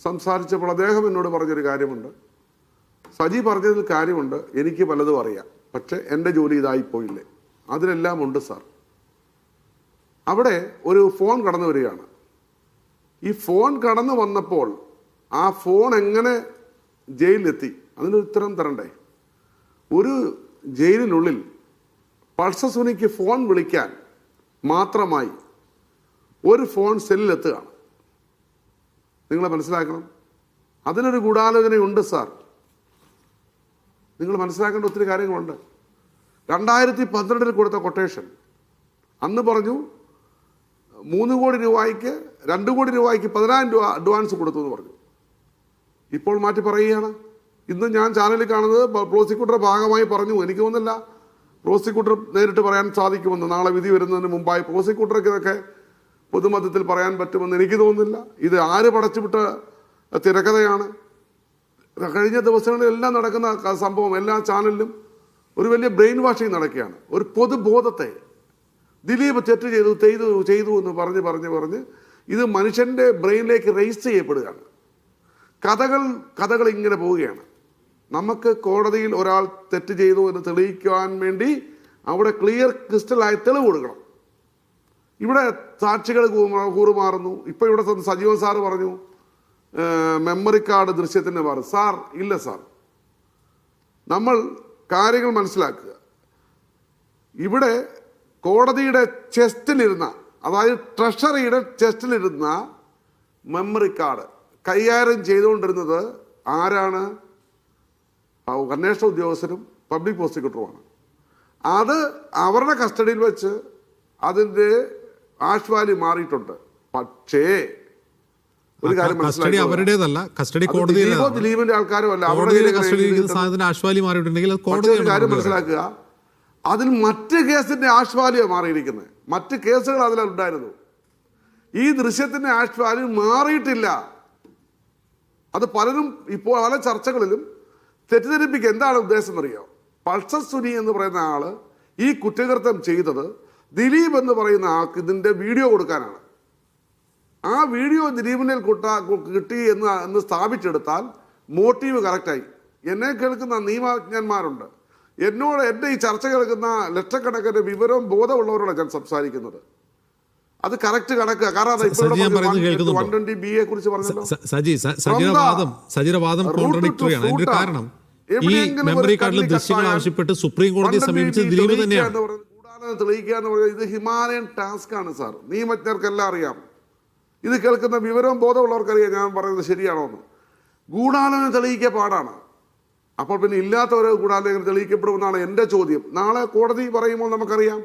സംസാരിച്ചപ്പോൾ അദ്ദേഹം എന്നോട് പറഞ്ഞൊരു കാര്യമുണ്ട്, സജി പറഞ്ഞതിൽ കാര്യമുണ്ട്, എനിക്ക് പലതും അറിയാം, പക്ഷേ എൻ്റെ ജോലി ഇതായിപ്പോയില്ലേ. അതിലെല്ലാം ഉണ്ട് സാർ. അവിടെ ഒരു ഫോൺ കടന്നു വരികയാണ്. ഈ ഫോൺ കടന്നു വന്നപ്പോൾ ആ ഫോൺ എങ്ങനെ ജയിലിലെത്തി, അതിനൊരു ഉത്തരം തരണ്ടേ? ഒരു ജയിലിനുള്ളിൽ പൾസസുനിക്ക് ഫോൺ വിളിക്കാൻ മാത്രമായി ഒരു ഫോൺ സെല്ലിലെത്തുകയാണ്. നിങ്ങൾ മനസ്സിലാക്കണം, അതിനൊരു ഗൂഢാലോചനയുണ്ട് സാർ. നിങ്ങൾ മനസ്സിലാക്കേണ്ട ഒത്തിരി കാര്യങ്ങളുണ്ട്. 2012 കൊടുത്ത കൊട്ടേഷൻ അന്ന് പറഞ്ഞു 3 കോടി രൂപയ്ക്ക് 2 കോടി രൂപയ്ക്ക് 10,000 രൂപ അഡ്വാൻസ് കൊടുത്തു എന്ന് പറഞ്ഞു. ഇപ്പോൾ മാറ്റി പറയുകയാണ്. ഇന്ന് ഞാൻ ചാനലിൽ കാണുന്നത് പ്രോസിക്യൂട്ടറുടെ ഭാഗമായി പറഞ്ഞു. എനിക്ക് തോന്നുന്നില്ല പ്രോസിക്യൂട്ടർ നേരിട്ട് പറയാൻ സാധിക്കുമെന്ന്. നാളെ വിധി വരുന്നതിന് മുമ്പായി പ്രോസിക്യൂട്ടർക്ക് ഇതൊക്കെ പൊതുമധ്യത്തിൽ പറയാൻ പറ്റുമെന്ന് എനിക്ക് തോന്നുന്നില്ല. ഇത് ആര് പടച്ചുവിട്ട തിരക്കഥയാണ്? കഴിഞ്ഞ ദിവസങ്ങളിലെല്ലാം നടക്കുന്ന സംഭവം എല്ലാ ചാനലിലും ഒരു വലിയ ബ്രെയിൻ വാഷിംഗ് നടക്കുകയാണ്. ഒരു പൊതുബോധത്തെ ദിലീപ് തെറ്റ് ചെയ്തു എന്ന് പറഞ്ഞ് ഇത് മനുഷ്യൻ്റെ ബ്രെയിനിലേക്ക് റേസ് ചെയ്യപ്പെടുകയാണ്. കഥകൾ ഇങ്ങനെ പോവുകയാണ്. നമുക്ക് കോടതിയിൽ ഒരാൾ തെറ്റ് ചെയ്തു എന്ന് തെളിയിക്കുവാൻ വേണ്ടി അവിടെ ക്ലിയർ ക്രിസ്റ്റലായി തെളിവ് കൊടുക്കണം. ഇവിടെ സാക്ഷികൾ കൂറുമാറുന്നു. ഇപ്പോൾ ഇവിടെ സജീവൻ സാറ് പറഞ്ഞു മെമ്മറി കാർഡ് ദൃശ്യത്തിൻ്റെ മാറും. സാർ ഇല്ല സാർ, നമ്മൾ കാര്യങ്ങൾ മനസ്സിലാക്കുക. ഇവിടെ കോടതിയുടെ ചെസ്റ്റിലിരുന്ന, അതായത് ട്രഷറിയുടെ ചെസ്റ്റിലിരുന്ന മെമ്മറി കാർഡ് കൈകാര്യം ചെയ്തുകൊണ്ടിരുന്നത് ആരാണ്? അന്വേഷണ ഉദ്യോഗസ്ഥരും പബ്ലിക് പ്രോസിക്യൂട്ടറുമാണ്. അത് അവരുടെ കസ്റ്റഡിയിൽ വെച്ച് അതിൻ്റെ ആശ്വാലി മാറിയിട്ടുണ്ട്. പക്ഷേ ഒരു കാര്യം കസ്റ്റഡി അവരുടേതല്ല, കസ്റ്റഡി കോടതിയിലെ ദിലീപിന്റെ ആൾക്കാരും അല്ല, ആശ്വാലി മാറിയിട്ടുണ്ടെങ്കിൽ ഒരു കാര്യം മനസ്സിലാക്കുക, അതിൽ മറ്റ് കേസിന്റെ ആശ്വാലിയാണ് മാറിയിരിക്കുന്നത്. മറ്റ് കേസുകൾ അതിലുണ്ടായിരുന്നു. ഈ ദൃശ്യത്തിന്റെ ആശ്വാലി മാറിയിട്ടില്ല. അത് പലരും ഇപ്പോൾ പല ചർച്ചകളിലും തെറ്റിദ്ധരിപ്പിക്കുക. എന്താണ് ഉദ്ദേശം എന്നറിയോ? പൾസർ സുനി എന്ന് പറയുന്ന ആള് ഈ കുറ്റകൃത്യം ചെയ്തത് ദിലീപ് എന്ന് പറയുന്ന ആൾക്ക് ഇതിന്റെ വീഡിയോ കൊടുക്കാനാണ്. ആ വീഡിയോ ദിലീപിനെ കിട്ടി എന്ന് സ്ഥാപിച്ചെടുത്താൽ മോട്ടീവ് കറക്റ്റായി. എന്നെ കേൾക്കുന്ന നിയമജ്ഞന്മാരുണ്ട്, എന്നോട് എൻ്റെ ഈ ചർച്ച കേൾക്കുന്ന ലക്ഷക്കണക്കിന് വിവരവും ബോധമുള്ളവരോടാണ് ഞാൻ സംസാരിക്കുന്നത്. അത് കറക്റ്റ് കണക്ക്. കാരണം സുപ്രീം കോടതിയെ സമീപിച്ച് ദിലീപ് തന്നെയാണ് തെളിയിക്കുക എന്ന് പറയുന്നത്. ഇത് ഹിമാലയൻ ടാസ്ക് ആണ് സാർ. നിയമജ്ഞർക്കെല്ലാം അറിയാം, ഇത് കേൾക്കുന്ന വിവരവും ബോധമുള്ളവർക്കറിയാം ഞാൻ പറയുന്നത് ശരിയാണോ എന്ന്. ഗൂഢാലോചന തെളിയിക്കുക പാടാണ്. അപ്പോൾ പിന്നെ ഇല്ലാത്തവരെ ഗൂഢാലോചന തെളിയിക്കപ്പെടുമെന്നാണ് എൻ്റെ ചോദ്യം. നാളെ കോടതി പറയുമ്പോൾ നമുക്കറിയാം,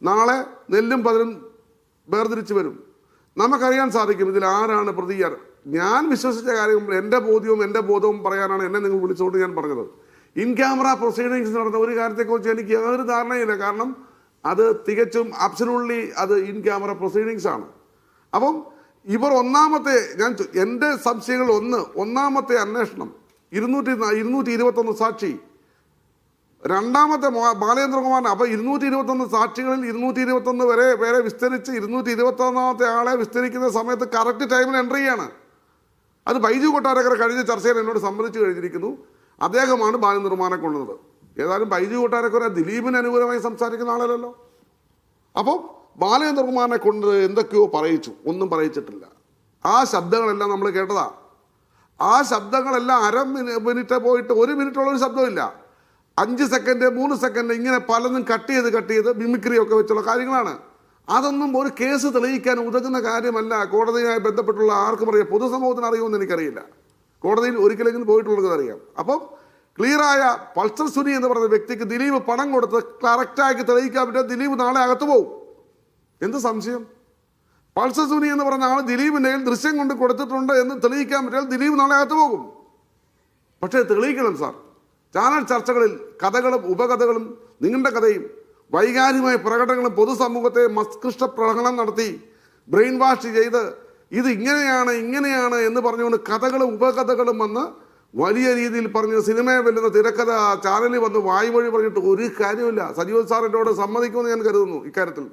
നാളെ നെല്ലും പതിരും വേർതിരിച്ച് വരും. നമുക്കറിയാൻ സാധിക്കും ഇതിൽ ആരാണ് പ്രതി. ഞാൻ വിശ്വസിച്ച കാര്യം എൻ്റെ ബോധവും പറയാനാണ് എന്നെ നിങ്ങൾ വിളിച്ചുകൊണ്ട് ഞാൻ പറഞ്ഞത്. ഇൻ ക്യാമറ പ്രൊസീഡിങ്സ് നടന്ന ഒരു കാര്യത്തെക്കുറിച്ച് എനിക്ക് യാതൊരു ധാരണയില്ല. കാരണം അത് തികച്ചും അബ്സല്യൂട്ട്ലി അത് ഇൻ ക്യാമറ പ്രൊസീഡിങ്സ് ആണ്. അപ്പം ഇവർ എൻ്റെ സംശയങ്ങൾ ഒന്നാമത്തെ അന്വേഷണം 221 സാക്ഷി, രണ്ടാമത്തെ ബാലേന്ദ്രകുമാറിന്. അപ്പോൾ 221 സാക്ഷികളിൽ 221 വരെ വിസ്തരിച്ച് 221ാമത്തെ ആളെ വിസ്തരിക്കുന്ന സമയത്ത് കറക്റ്റ് ടൈമിൽ എൻട്രി ചെയ്യാണ്. അത് ബൈജു കൊട്ടാരക്കര കഴിഞ്ഞ ചർച്ചയിൽ എന്നോട് സമ്മതിച്ചു കഴിഞ്ഞിരിക്കുന്നു. അദ്ദേഹമാണ് ബാലേന്ദ്രകുമാറിനെ കൊണ്ടുവന്നത്. ഏതായാലും ബൈജു കൊട്ടാരക്കര ദിലീപിന് അനുകൂലമായി സംസാരിക്കുന്ന ആളല്ലല്ലോ. അപ്പോൾ ബാലേന്ദ്രകുമാറിനെ കൊണ്ട് എന്തൊക്കെയോ പറയിച്ചു, ഒന്നും പറയിച്ചിട്ടില്ല. ആ ശബ്ദങ്ങളെല്ലാം നമ്മൾ കേട്ടതാ. ആ ശബ്ദങ്ങളെല്ലാം മിനിറ്റ് പോയിട്ട് 1 മിനിറ്റുള്ള ഒരു ശബ്ദമില്ല. 5 സെക്കൻഡ് 3 സെക്കൻഡ് ഇങ്ങനെ പലതും കട്ട് ചെയ്ത് മിമിക്രിയൊക്കെ വെച്ചുള്ള കാര്യങ്ങളാണ്. അതൊന്നും ഒരു കേസ് തെളിയിക്കാൻ ഉതകുന്ന കാര്യമല്ല. കോടതിയുമായി ബന്ധപ്പെട്ടുള്ള ആർക്കും അറിയാം, പൊതുസമൂഹത്തിന് അറിയുമെന്ന് എനിക്കറിയില്ല. കോടതിയിൽ ഒരിക്കലെങ്കിലും പോയിട്ടുള്ളത് അറിയാം. അപ്പം ക്ലിയറായ പൾസർ സുനി എന്ന് പറയുന്ന വ്യക്തിക്ക് ദിലീപ് പണം കൊടുത്ത് കറക്റ്റാക്കി തെളിയിക്കാൻ പറ്റുക. ദിലീപ് നാളെ അകത്ത് പോകും. എന്ത് സംശയം? പൾസർ സുനി എന്ന് പറയുന്ന ആൾ ദിലീപിൻ്റെ ദൃശ്യം കൊണ്ട് കൊടുത്തിട്ടുണ്ട് എന്ന് തെളിയിക്കാൻ പറ്റിയാൽ ദിലീപ് നാളെ അകത്ത് പോകും. പക്ഷേ തെളിയിക്കണം സാർ. ചാനൽ ചർച്ചകളിൽ കഥകളും ഉപകഥകളും നിങ്ങളുടെ കഥയും വൈകാരികമായ പ്രകടനങ്ങളും പൊതുസമൂഹത്തെ മസ്തിഷ്ക പ്രകടനം നടത്തി ബ്രെയിൻ വാഷ് ചെയ്ത് ഇത് ഇങ്ങനെയാണ് എന്ന് പറഞ്ഞുകൊണ്ട് കഥകളും ഉപകഥകളും വന്ന് വലിയ രീതിയിൽ പറഞ്ഞ് സിനിമയെ വെല്ലുന്ന തിരക്കഥ ചാനലിൽ വന്ന് വായ്മൊഴി പറഞ്ഞിട്ട് ഒരു കാര്യമില്ല. സജീവൻ സാർ എന്നോട് സമ്മതിക്കുമെന്ന് ഞാൻ കരുതുന്നു ഇക്കാര്യത്തിൽ.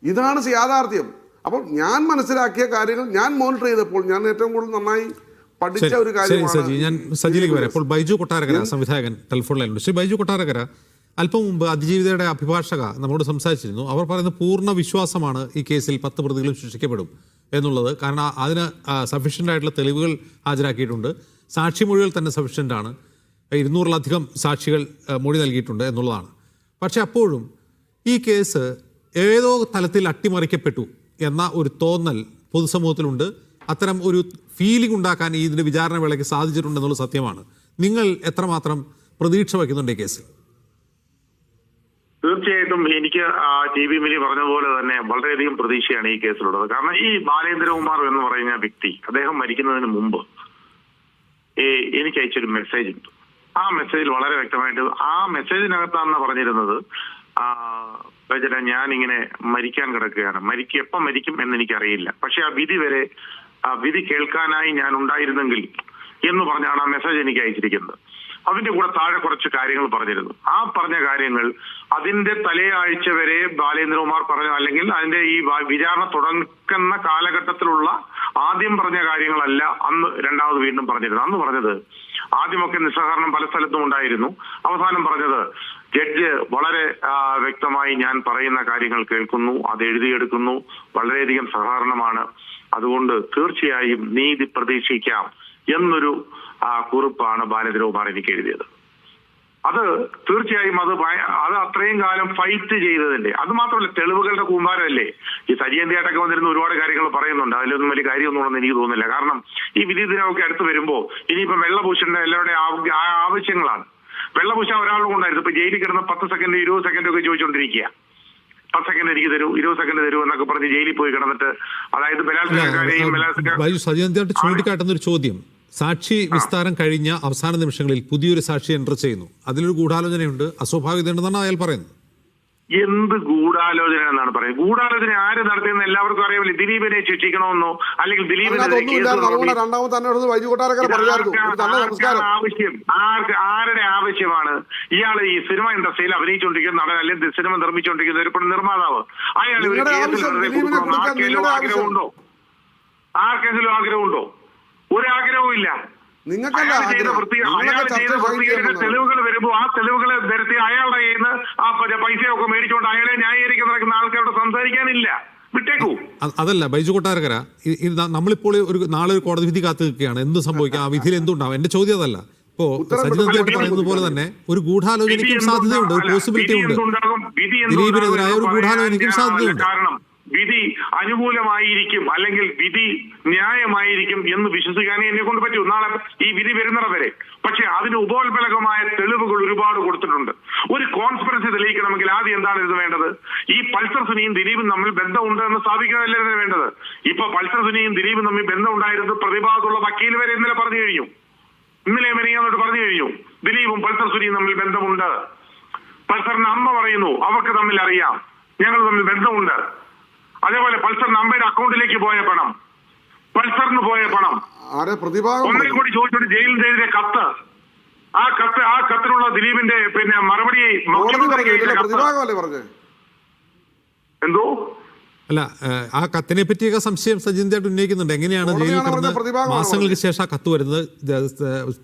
ഇതാണ് യാഥാർത്ഥ്യം. അപ്പോൾ ഞാൻ മനസ്സിലാക്കിയ കാര്യങ്ങൾ ഞാൻ മോണിറ്റർ ചെയ്തപ്പോൾ ഞാൻ ഏറ്റവും കൂടുതൽ നന്നായി പഠിച്ച ഒരു കാര്യമാണ്. ഞാൻ സജിയിലേക്ക് വരാം. ഇപ്പോൾ ബൈജു കൊട്ടാരക്കര സംവിധായകൻ ടെലിഫോൺ ലൈനിലുണ്ട്. ശ്രീ ബൈജു കൊട്ടാരക്കര, അല്പം മുമ്പ് അതിജീവിതയുടെ അഭിഭാഷക നമ്മോട് സംസാരിച്ചിരുന്നു. അവർ പറയുന്ന പൂർണ്ണ വിശ്വാസമാണ് ഈ കേസിൽ 10 പ്രതികളും ശിക്ഷിക്കപ്പെടും എന്നുള്ളത്. കാരണം അതിന് സഫീഷ്യൻ്റ് ആയിട്ടുള്ള തെളിവുകൾ ഹാജരാക്കിയിട്ടുണ്ട്. സാക്ഷിമൊഴികൾ തന്നെ സഫീഷ്യൻ്റ് ആണ്. 200-ലധികം സാക്ഷികൾ മൊഴി നൽകിയിട്ടുണ്ട് എന്നുള്ളതാണ്. പക്ഷെ അപ്പോഴും ഈ കേസ് ഏതോ തലത്തിൽ അട്ടിമറിക്കപ്പെട്ടു എന്ന ഒരു തോന്നൽ പൊതുസമൂഹത്തിലുണ്ട്. അത്തരം ഒരു ഫീലിംഗ് ഉണ്ടാക്കാൻ ഇതിൻ്റെ വിചാരണ വേളയ്ക്ക് സാധിച്ചിട്ടുണ്ടെന്നുള്ള സത്യമാണ്. നിങ്ങൾ എത്രമാത്രം പ്രതീക്ഷ വയ്ക്കുന്നുണ്ട് ഈ കേസിൽ? തീർച്ചയായിട്ടും എനിക്ക് TV മിനി പറഞ്ഞ പോലെ തന്നെ വളരെയധികം പ്രതീക്ഷയാണ് ഈ കേസിലുള്ളത്. കാരണം ഈ ബാലേന്ദ്രകുമാർ എന്ന് പറയുന്ന വ്യക്തി അദ്ദേഹം മരിക്കുന്നതിന് മുമ്പ് എനിക്ക് അയച്ചൊരു മെസ്സേജ് ഉണ്ട്. ആ മെസ്സേജിൽ വളരെ വ്യക്തമായിട്ട് ആ മെസ്സേജിനകത്താണെന്ന് പറഞ്ഞിരുന്നത്, ഞാൻ ഇങ്ങനെ മരിക്കാൻ കിടക്കുകയാണ്, എപ്പം മരിക്കും എന്ന് എനിക്കറിയില്ല, പക്ഷെ ആ വിധി കേൾക്കാനായി ഞാൻ ഉണ്ടായിരുന്നെങ്കിൽ എന്ന് പറഞ്ഞാണ് ആ മെസ്സേജ് എനിക്ക് അയച്ചിരിക്കുന്നത്. അതിന്റെ കൂടെ താഴെ കുറച്ച് കാര്യങ്ങൾ പറഞ്ഞിരുന്നു. ആ പറഞ്ഞ കാര്യങ്ങൾ അതിന്റെ തലയാഴ്ച വരെ ബാലേന്ദ്രകുമാർ പറഞ്ഞു, അല്ലെങ്കിൽ അതിന്റെ ഈ വിചാരണ തുടങ്ങുന്ന കാലഘട്ടത്തിലുള്ള ആദ്യം പറഞ്ഞ കാര്യങ്ങളല്ല അന്ന് രണ്ടാമത് വീണ്ടും പറഞ്ഞിരുന്നു. അന്ന് പറഞ്ഞത് ആദ്യമൊക്കെ നിസ്സഹകരണം പല സ്ഥലത്തും ഉണ്ടായിരുന്നു. അവസാനം പറഞ്ഞത് ജഡ്ജ് വളരെ വ്യക്തമായി ഞാൻ പറയുന്ന കാര്യങ്ങൾ കേൾക്കുന്നു, അത് എഴുതിയെടുക്കുന്നു, വളരെയധികം സഹകരണമാണ്, അതുകൊണ്ട് തീർച്ചയായും നീതി പ്രതീക്ഷിക്കാം എന്നൊരു കുറിപ്പാണ് ബാലേന്ദ്രകുമാർ എനിക്ക് എഴുതിയത്. അത് തീർച്ചയായും അത് അത്രയും കാലം ഫൈറ്റ് ചെയ്തതിന്റെ, അത് മാത്രമല്ല തെളിവുകളുടെ കൂമ്പാരമല്ലേ. ഈ സജീവന്തിയായിട്ടൊക്കെ വന്നിരുന്ന ഒരുപാട് കാര്യങ്ങൾ പറയുന്നുണ്ട്. അതിലൊന്നും വലിയ കാര്യമൊന്നുമുണ്ടെന്ന് എനിക്ക് തോന്നുന്നില്ല. കാരണം ഈ വിധി ദിനമൊക്കെ അടുത്ത് വരുമ്പോൾ ഇനിയിപ്പം വെള്ളഭൂഷണിന്റെ എല്ലാവരുടെയും ആവശ്യങ്ങളാണ്. വെള്ളപൂശാൻ ഒരാളും ഉണ്ടായിരുന്നു. ഇപ്പൊ ജയിലിൽ കിടന്ന് 10 സെക്കൻഡ് 20 സെക്കൻഡ് ഒക്കെ ചോദിച്ചുകൊണ്ടിരിക്കുക. 10 സെക്കൻഡ് എനിക്ക് തരൂ, 20 സെക്കൻഡ് തരൂ എന്നൊക്കെ പറഞ്ഞ് ജയിലിൽ പോയി കിടന്നിട്ട്, അതായത് സജീവമായിട്ട് ചൂണ്ടിക്കാട്ടുന്ന ഒരു ചോദ്യം, സാക്ഷി വിസ്താരം കഴിഞ്ഞ അവസാന നിമിഷങ്ങളിൽ പുതിയൊരു സാക്ഷി എൻ്റർ ചെയ്യുന്നു, അതിലൊരു ഗൂഢാലോചനയുണ്ട്, അസ്വാഭാവികതയുണ്ടെന്നാണ് അയാൾ പറയുന്നത്. എന്ത് ഗൂഢാലോചന എന്നാണ് പറയുന്നത്? ഗൂഢാലോചന ആര് നടത്തിയെന്ന് എല്ലാവർക്കും അറിയാമല്ലോ. ദിലീപിനെ ശിക്ഷിക്കണമെന്നോ അല്ലെങ്കിൽ ദിലീപിനെ ആവശ്യം ആരുടെ ആവശ്യമാണ്? ഇയാൾ ഈ സിനിമ ഇൻഡസ്ട്രിയിൽ അഭിനയിച്ചുകൊണ്ടിരിക്കുന്ന നടൻ അല്ലെങ്കിൽ സിനിമ നിർമ്മിച്ചുകൊണ്ടിരിക്കുന്ന ഒരു നിർമ്മാതാവ്, അയാൾ ഒരു കേസിൽ ആഗ്രഹമുണ്ടോ? ആർക്കെങ്കിലും ആഗ്രഹമുണ്ടോ? ഒരാഗ്രഹവും ഇല്ല. തെളിവുകൾ വരുമ്പോ ആ തെളിവുകൾ നിരത്തി അയാളുടെ കയ്യിൽ നിന്ന് ആ പൈസയൊക്കെ മേടിച്ചുകൊണ്ട് അയാളെ ന്യായീകരിക്കാൻ നടക്കുന്ന ആൾക്കാരോട് സംസാരിക്കാനില്ല. വിട്ടേക്കൂ. അതല്ല ബൈജു കൊട്ടാരക്കര, നമ്മളിപ്പോൾ നാളെ ഒരു കോടതി വിധി കാത്തു നിൽക്കുകയാണ്. എന്ത് സംഭവിക്കാം, ആ വിധിയിൽ എന്തുണ്ടാവും? എന്റെ ചോദ്യം അതല്ല. ഇപ്പോ സജിനായിട്ട് പറയുന്നത് പോലെ തന്നെ ഒരു ഗൂഢാലോചനയ്ക്കും സാധ്യതയുണ്ട്, ഒരു പോസിബിലിറ്റി ഉണ്ട്. ദിലീപിനെതിരായ ഒരു ഗൂഢാലോചനയ്ക്കും സാധ്യതയുണ്ട്. കാരണം വിധി അനുകൂലമായിരിക്കും അല്ലെങ്കിൽ വിധി ന്യായമായിരിക്കും എന്ന് വിശ്വസിക്കാനേ എന്നെ കൊണ്ട് പറ്റൂ നാളെ ഈ വിധി വരുന്നത് വരെ. പക്ഷെ അതിന് ഉപോത്ബലകമായ തെളിവുകൾ ഒരുപാട് കൊടുത്തിട്ടുണ്ട്. ഒരു കോൺസ്പിറസി തെളിയിക്കണമെങ്കിൽ ആദ്യം എന്താണ് ഇത് വേണ്ടത്? ഈ പൾസർ സുനിയും ദിലീപും തമ്മിൽ ബന്ധമുണ്ട് എന്ന് സ്ഥാപിക്കാനല്ലേ ഇതിന് വേണ്ടത്? ഇപ്പൊ പൾസർ സുനിയും ദിലീപും തമ്മിൽ ബന്ധമുണ്ടായിരുന്നത് പ്രതിഭാഗത്തുള്ള വക്കീൽ വരെ ഇന്നലെ പറഞ്ഞു കഴിഞ്ഞു. ഇന്നലെ മെനിയാന്നോട്ട് പറഞ്ഞു കഴിഞ്ഞു ദിലീപും പൾസർ സുനിയും തമ്മിൽ ബന്ധമുണ്ട്. പൾസറിന്റെ അമ്മ പറയുന്നു അവർക്ക് തമ്മിൽ അറിയാം, ഞങ്ങൾ തമ്മിൽ ബന്ധമുണ്ട്. അതേപോലെ പൾസറിന്റെ അമ്മയുടെ അക്കൗണ്ടിലേക്ക് പോയ പണം, പൾസറിന് പോയ പണം 1 കോടി ചോദിച്ചിട്ട് ജയിലിൽ എഴുതിയ കത്ത്, ആ കത്തിനുള്ള ദിലീപിന്റെ മറുപടി എന്തോ അല്ല, ആ കത്തിനെ പറ്റിയൊക്കെ സംശയം സജിന്ദയായിട്ട് ഉന്നയിക്കുന്നുണ്ട്. എങ്ങനെയാണ് ജയിലിൽ കിടന്ന് മാസങ്ങൾക്ക് ശേഷം ആ കത്ത് വരുന്നത്?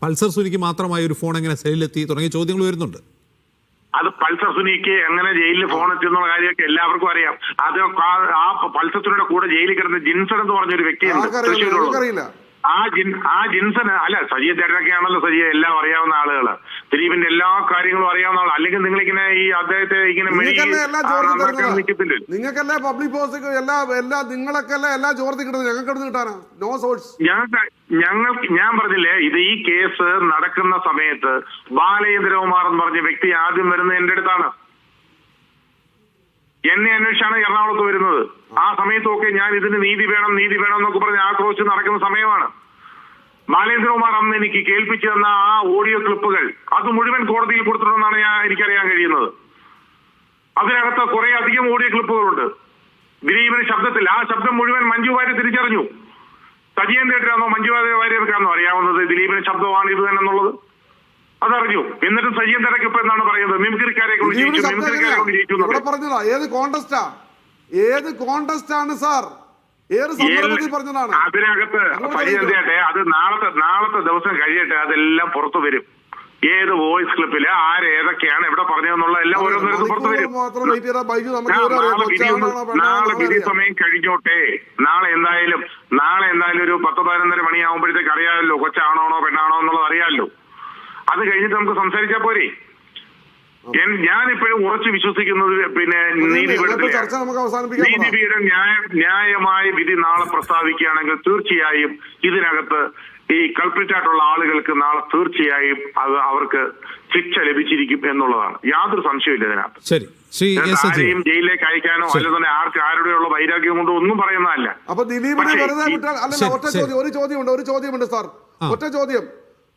പൾസർ സുനിക്ക് മാത്രമായ ഒരു ഫോൺ എങ്ങനെ സെല്ലിലെത്തി തുടങ്ങിയ ചോദ്യങ്ങൾ വരുന്നുണ്ട്. അത് പൾസർ സുനിക്ക് എങ്ങനെ ജയിലിൽ ഫോൺ എത്തിയെന്നുള്ള കാര്യമൊക്കെ എല്ലാവർക്കും അറിയാം. അത് ആ പൾസർ സുനിയുടെ കൂടെ ജയിലിൽ കിടന്ന ജിൻസൺ എന്ന് പറഞ്ഞൊരു വ്യക്തിയുണ്ട് തൃശ്ശൂരുള്ള. ആ ജിൻസന് അല്ല, സജിയെ ചേട്ടനൊക്കെയാണല്ലോ സജിയെ എല്ലാം അറിയാവുന്ന ആളുകള്, ദിലീപിന്റെ എല്ലാ കാര്യങ്ങളും അറിയാവുന്ന ആൾ. അല്ലെങ്കിൽ നിങ്ങളിങ്ങനെ ഈ അദ്ദേഹത്തെ ഇങ്ങനെ നിങ്ങൾക്കല്ലേ പബ്ലിക് പോസ്റ്റ് എല്ലാം നിങ്ങളൊക്കെ എല്ലാം ചോർത്തി കിട്ടുന്നത്, ഞങ്ങൾക്ക് കിട്ടാനാ നോ സോഴ്സ്. ഞാൻ പറഞ്ഞില്ലേ, ഇത് ഈ കേസ് നടക്കുന്ന സമയത്ത് ബാലേന്ദ്രകുമാർ എന്ന് പറഞ്ഞ വ്യക്തി ആദ്യം വരുന്നത് എന്റെ അടുത്താണ്. എന്നെ അന്വേഷിച്ചാണ് എറണാകുളത്ത് വരുന്നത്. ആ സമയത്തൊക്കെ ഞാൻ ഇതിന് നീതി വേണം എന്നൊക്കെ പറഞ്ഞ് ആക്രോശിച്ച് നടക്കുന്ന സമയമാണ്. ബാലേന്ദ്രകുമാർ അന്ന് എനിക്ക് കേൾപ്പിച്ചു തന്ന ആ ഓഡിയോ ക്ലിപ്പുകൾ അത് മുഴുവൻ കോടതിയിൽ കൊടുത്തിട്ടുണ്ടെന്നാണ് എനിക്കറിയാൻ കഴിയുന്നത്. അതിനകത്ത് കുറെ അധികം ഓഡിയോ ക്ലിപ്പുകളുണ്ട് ദിലീപിന്റെ ശബ്ദത്തിൽ. ആ ശബ്ദം മുഴുവൻ മഞ്ജു വാര്യർ തിരിച്ചറിഞ്ഞു. സജിയേന്ദ്രനാണോ മഞ്ജു വാര്യർക്കാണോ അറിയാവുന്നത് ദിലീപിന്റെ ശബ്ദമാണ് ഇത് തന്നെ എന്നുള്ളത്? അതറിഞ്ഞു. എന്നിട്ടും സജിയേന്ദ്രക്ക് ഇപ്പൊ എന്താണ് പറയുന്നത്? മിമിക്രിക്കാരെ കൊണ്ട് ജയിച്ചു. ഏത് കോൺടെസ്റ്റാണ് സാർ? ഏത് സന്ദർഭത്തിൽ പറഞ്ഞതാണ്? അതിനകത്ത് സജിയേന്ദ്രട്ടെ, അത് നാളത്തെ ദിവസം കഴിയട്ടെ, അതെല്ലാം പുറത്തു വരും. ഏത് വോയിസ് ക്ലിപ്പില് ആരേതൊക്കെയാണ് എവിടെ പറഞ്ഞതെന്നുള്ള എല്ലാം ഓരോന്നിടത്ത് പുറത്തു വരും. നാളെ വിധി സമയം കഴിഞ്ഞോട്ടെ. നാളെ എന്തായാലും ഒരു 10-11 മണിയാകുമ്പോഴത്തേക്ക് അറിയാമല്ലോ കൊച്ചാണോ പെണ്ണാണോ എന്നുള്ളത് അറിയാമല്ലോ. അത് കഴിഞ്ഞിട്ട് നമുക്ക് സംസാരിച്ചാൽ പോരെ? ഞാനിപ്പോഴും ഉറച്ചു വിശ്വസിക്കുന്നത് നീതിപീഠം ന്യായമായ വിധി നാളെ പ്രസ്താവിക്കുകയാണെങ്കിൽ തീർച്ചയായും ഇതിനകത്ത് ഈ കൾപ്രിറ്റായിട്ടുള്ള ആളുകൾക്ക് നാളെ തീർച്ചയായും അത് അവർക്ക് ശിക്ഷ ലഭിച്ചിരിക്കും എന്നുള്ളതാണ്. യാതൊരു സംശയമില്ല ഇതിനകത്ത്. ആരെയും ജയിലിലേക്ക് അയക്കാനോ അല്ലെ തന്നെ ആരുടെയുള്ള വൈരാഗ്യം കൊണ്ടോ ഒന്നും പറയുന്നതല്ല. അപ്പൊ ദിലീപിനെ വെറുതെ വിട്ടാൽ ഒരു ചോദ്യമുണ്ട് സാർ, ഒറ്റ ചോദ്യം.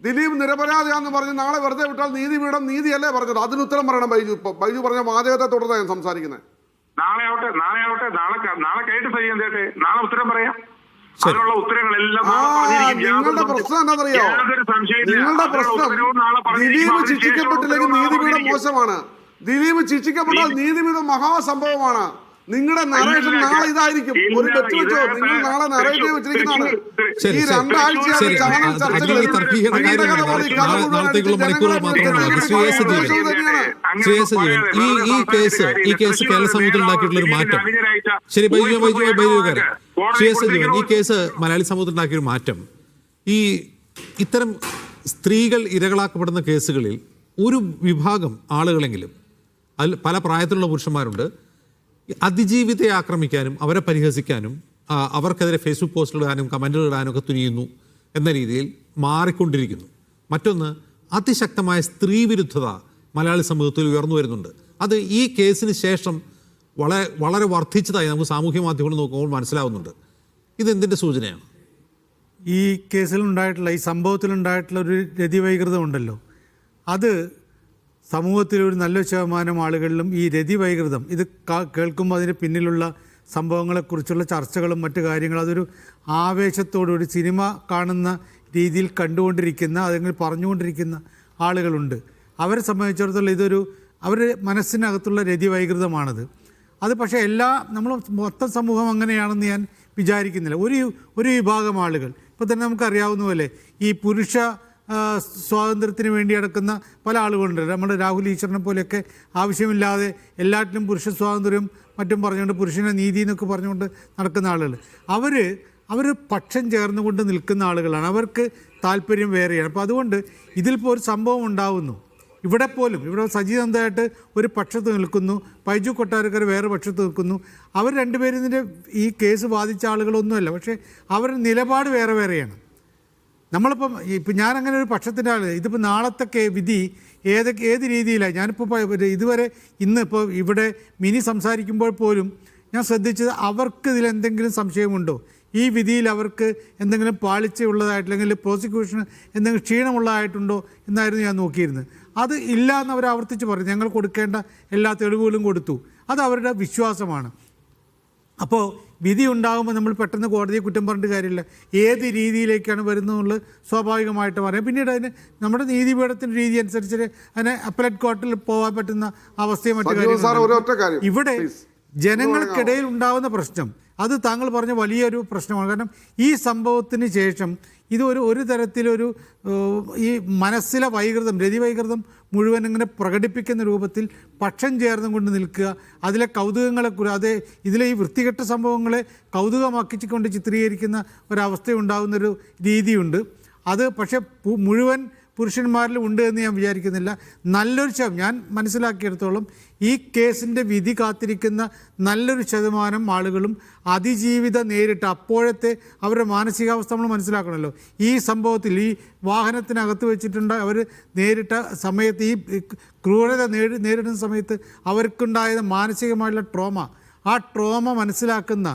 ദിലീപ് നിരപരാധിയാന്ന് പറഞ്ഞ് നാളെ വെറുതെ വിട്ടാൽ നീതിപീഠം നീതിയല്ലേ പറഞ്ഞത്? അതിന് ഉത്തരം പറയണം ബൈജു പറഞ്ഞ വാചകത്തെ തുടർന്ന് ഞാൻ സംസാരിക്കുന്നത്. നാളെ കേട്ട് സഹിക്കേണ്ടേ, നാളെ ഉത്തരം പറയാം. അതിനുള്ള ഉത്തരങ്ങളെല്ലാം നിങ്ങളുടെ പ്രശ്നം എന്താണെന്നറിയോ? നിങ്ങളുടെ പ്രശ്നം ദിലീപ് ശിക്ഷിക്കപ്പെട്ടില്ലെങ്കിൽ നീതിപീഠം മോശമാണ്, ദിലീപ് ശിക്ഷിക്കപ്പെട്ടാൽ നീതിപീഠം മഹാസംഭവമാണ്. നിങ്ങളുടെ നറേഷൻ നാളെ ഇതായിരിക്കും. ഒരു ബെറ്റ് വെച്ചോ, നിങ്ങൾ നാളെ നറേറ്റീവ് വെച്ചിരിക്കുന്നതാണ്. ഈ 2 ആഴ്ചയാണ് ചാനൽ ചർച്ചകൾ. ഈ കേസ് കേരള സമൂഹത്തിൽ ഉണ്ടാക്കിയിട്ടുള്ള ഒരു മാറ്റം, ശരി ബൈജുകാരൻ, ഈ കേസ് മലയാളി സമൂഹത്തിൽ ഉണ്ടാക്കിയൊരു മാറ്റം, ഈ ഇത്തരം സ്ത്രീകൾ ഇരകളാക്കപ്പെടുന്ന കേസുകളിൽ ഒരു വിഭാഗം ആളുകളെങ്കിലും, അതിൽ പല പ്രായത്തിലുള്ള പുരുഷന്മാരുണ്ട്, അതിജീവിതയെ ആക്രമിക്കാനും അവരെ പരിഹസിക്കാനും അവർക്കെതിരെ ഫേസ്ബുക്ക് പോസ്റ്റുകൾ ഇടാനും കമൻറ്റുകൾ ഇടാനും ഒക്കെ തുനിയുന്നു എന്ന രീതിയിൽ മാറിക്കൊണ്ടിരിക്കുന്നു. മറ്റൊന്ന്, അതിശക്തമായ സ്ത്രീ വിരുദ്ധത മലയാളി സമൂഹത്തിൽ ഉയർന്നു വരുന്നുണ്ട്. അത് ഈ കേസിന് ശേഷം വളരെ വർദ്ധിച്ചതായി നമുക്ക് സാമൂഹ്യ മാധ്യമങ്ങൾ നോക്കുമ്പോൾ മനസ്സിലാവുന്നുണ്ട്. ഇതെന്തിൻ്റെ സൂചനയാണ്? ഈ കേസിലുണ്ടായിട്ടുള്ള, ഈ സംഭവത്തിലുണ്ടായിട്ടുള്ള ഒരു രതിവൈകൃതം ഉണ്ടല്ലോ, അത് സമൂഹത്തിൽ ഒരു നല്ലൊരു ശതമാനം ആളുകളിലും ഈ രതിവൈകൃതം ഇത് കേൾക്കുമ്പോൾ അതിന് പിന്നിലുള്ള സംഭവങ്ങളെക്കുറിച്ചുള്ള ചർച്ചകളും മറ്റു കാര്യങ്ങളും അതൊരു ആവേശത്തോടുകൂടി സിനിമ കാണുന്ന രീതിയിൽ കണ്ടുകൊണ്ടിരിക്കുന്ന അല്ലെങ്കിൽ പറഞ്ഞുകൊണ്ടിരിക്കുന്ന ആളുകളുണ്ട്. അവരെ സംബന്ധിച്ചിടത്തോളം അവരുടെ മനസ്സിനകത്തുള്ള രതിവൈകൃതമാണത്. അത് പക്ഷേ നമ്മൾ മൊത്തം സമൂഹം അങ്ങനെയാണെന്ന് ഞാൻ വിചാരിക്കുന്നില്ല. ഒരു വിഭാഗം ആളുകൾ ഇപ്പോൾ തന്നെ നമുക്കറിയാവുന്ന പോലെ ഈ പുരുഷ സ്വാതന്ത്ര്യത്തിന് വേണ്ടി നടക്കുന്ന പല ആളുകളുണ്ട്. നമ്മുടെ രാഹുൽ ഈശ്വരനെ പോലെയൊക്കെ ആവശ്യമില്ലാതെ എല്ലാറ്റിലും പുരുഷ സ്വാതന്ത്ര്യം മറ്റും പറഞ്ഞുകൊണ്ട് പുരുഷനെ നീതി എന്നൊക്കെ പറഞ്ഞുകൊണ്ട് നടക്കുന്ന ആളുകൾ, അവർ പക്ഷം ചേർന്നുകൊണ്ട് നിൽക്കുന്ന ആളുകളാണ്. അവർക്ക് താല്പര്യം വേറെയാണ്. അപ്പോൾ അതുകൊണ്ട് ഇതിലിപ്പോൾ ഒരു സംഭവം ഉണ്ടാവുന്നു. ഇവിടെ സജീവന്തായിട്ട് ഒരു പക്ഷത്ത് നിൽക്കുന്നു, ബൈജു കൊട്ടാരക്കർ വേറെ പക്ഷത്ത് നിൽക്കുന്നു. അവർ രണ്ടുപേരും ഇതിൻ്റെ ഈ കേസ് ബാധിച്ച ആളുകളൊന്നുമല്ല, പക്ഷേ അവരുടെ നിലപാട് വേറെയാണ്. ഇപ്പം ഞാനങ്ങനെ ഒരു പക്ഷത്തിൻ്റെ ആൾ. ഇതിപ്പോൾ നാളത്തെ വിധി ഏത് രീതിയിലാണ് ഞാനിപ്പോൾ ഇതുവരെ ഇന്നിപ്പോൾ ഇവിടെ മിനി സംസാരിക്കുമ്പോൾ പോലും ഞാൻ ശ്രദ്ധിച്ചത് അവർക്ക് ഇതിലെന്തെങ്കിലും സംശയമുണ്ടോ, ഈ വിധിയിൽ അവർക്ക് എന്തെങ്കിലും പാളിച്ചയുള്ളതായിട്ട് അല്ലെങ്കിൽ പ്രോസിക്യൂഷന് എന്തെങ്കിലും ക്ഷീണമുള്ളതായിട്ടുണ്ടോ എന്നായിരുന്നു ഞാൻ നോക്കിയിരുന്നത്. അത് ഇല്ല എന്ന് അവർ ആവർത്തിച്ച് പറഞ്ഞു. ഞങ്ങൾ കൊടുക്കേണ്ട എല്ലാ തെളിവുകളും കൊടുത്തു. അത് അവരുടെ വിശ്വാസമാണ്. അപ്പോൾ വിധി ഉണ്ടാകുമ്പോൾ നമ്മൾ പെട്ടെന്ന് കോടതിയെ കുറ്റം പറഞ്ഞിട്ട് കാര്യമില്ല. ഏത് രീതിയിലേക്കാണ് വരുന്നതെന്നുള്ളത് സ്വാഭാവികമായിട്ട് പറയാം. പിന്നീട് അതിന് നമ്മുടെ നീതിപീഠത്തിൻ്റെ രീതി അനുസരിച്ച് അതിനെ അപ്പലറ്റ് കോർട്ടിൽ പോകാൻ പറ്റുന്ന അവസ്ഥയും മറ്റു കാര്യങ്ങളും. ഇവിടെ ജനങ്ങൾക്കിടയിൽ ഉണ്ടാകുന്ന പ്രശ്നം അത് താങ്കൾ പറഞ്ഞ വലിയൊരു പ്രശ്നമാണ്. കാരണം ഈ സംഭവത്തിന് ശേഷം ഇത് ഒരു തരത്തിലൊരു ഈ മനസ്സിലെ രതിവൈകൃതം മുഴുവൻ ഇങ്ങനെ പ്രകടിപ്പിക്കുന്ന രൂപത്തിൽ പക്ഷം ചേർന്നും കൊണ്ട് നിൽക്കുക, അതിലെ ഇതിലെ ഈ വൃത്തികെട്ട സംഭവങ്ങളെ കൗതുകമാക്കിക്കൊണ്ട് ചിത്രീകരിക്കുന്ന ഒരവസ്ഥയുണ്ടാകുന്നൊരു രീതിയുണ്ട്. അത് പക്ഷേ മുഴുവൻ പുരുഷന്മാരിലും ഉണ്ട് എന്ന് ഞാൻ വിചാരിക്കുന്നില്ല. ഞാൻ മനസ്സിലാക്കിയെടുത്തോളം ഈ കേസിൻ്റെ വിധി കാത്തിരിക്കുന്ന നല്ലൊരു ശതമാനം ആളുകളും അതിജീവിതം നേരിട്ട് അപ്പോഴത്തെ അവരുടെ മാനസികാവസ്ഥ നമ്മൾ മനസ്സിലാക്കണമല്ലോ. ഈ സംഭവത്തിൽ ഈ വാഹനത്തിനകത്ത് വെച്ചിട്ടുണ്ട് അവർ നേരിട്ട സമയത്ത് ഈ ക്രൂരത നേരിടുന്ന സമയത്ത് അവർക്കുണ്ടായ മാനസികമായിട്ടുള്ള ആ ട്രോമ മനസ്സിലാക്കുന്ന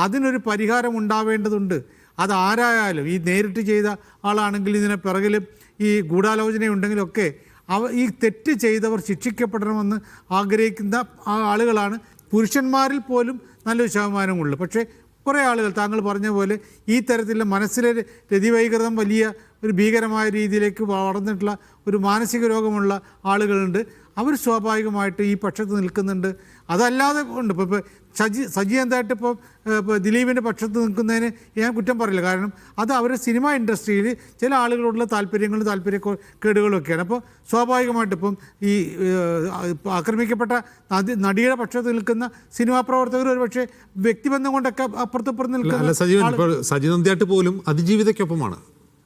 അതിനൊരു പരിഹാരം ഉണ്ടാവേണ്ടതുണ്ട്. അതാരായാലും ഈ നേരിട്ട് ചെയ്ത ആളാണെങ്കിൽ ഇതിനെ പിറകിലും ഈ ഗൂഢാലോചനയുണ്ടെങ്കിലൊക്കെ ഈ തെറ്റ് ചെയ്തവർ ശിക്ഷിക്കപ്പെടണമെന്ന് ആഗ്രഹിക്കുന്ന ആളുകളാണ് പുരുഷന്മാരിൽ പോലും നല്ലൊരു ശതമാനമുള്ളൂ. പക്ഷേ കുറേ ആളുകൾ താങ്കൾ പറഞ്ഞ പോലെ ഈ തരത്തിലുള്ള മനസ്സിലെ രതിവൈകൃതം വലിയ ഒരു ഭീകരമായ രീതിയിലേക്ക് വളർന്നിട്ടുള്ള ഒരു മാനസിക രോഗമുള്ള ആളുകളുണ്ട്. അവർ സ്വാഭാവികമായിട്ട് ഈ പക്ഷത്ത് നിൽക്കുന്നുണ്ട്. അതല്ലാതെ ഉണ്ട്. ഇപ്പോൾ സജി എന്തായിട്ട് ഇപ്പോൾ ദിലീപിൻ്റെ പക്ഷത്ത് നിൽക്കുന്നതിന് ഞാൻ കുറ്റം പറയില്ല. കാരണം അത് അവരുടെ സിനിമ ഇൻഡസ്ട്രിയിൽ ചില ആളുകളോടുള്ള താല്പര്യക്കേടുകളും ഒക്കെയാണ്. അപ്പോൾ സ്വാഭാവികമായിട്ട് ഇപ്പം ഈ ആക്രമിക്കപ്പെട്ട നടിയുടെ പക്ഷത്ത് നിൽക്കുന്ന സിനിമാ പ്രവർത്തകർ ഒരു പക്ഷേ വ്യക്തിബന്ധം കൊണ്ടൊക്കെ അപ്പുറത്തപ്പുറത്ത് നിൽക്കുന്ന സജി നന്ദിയാട്ട് പോലും അതിജീവിതയ്ക്കൊപ്പമാണ്.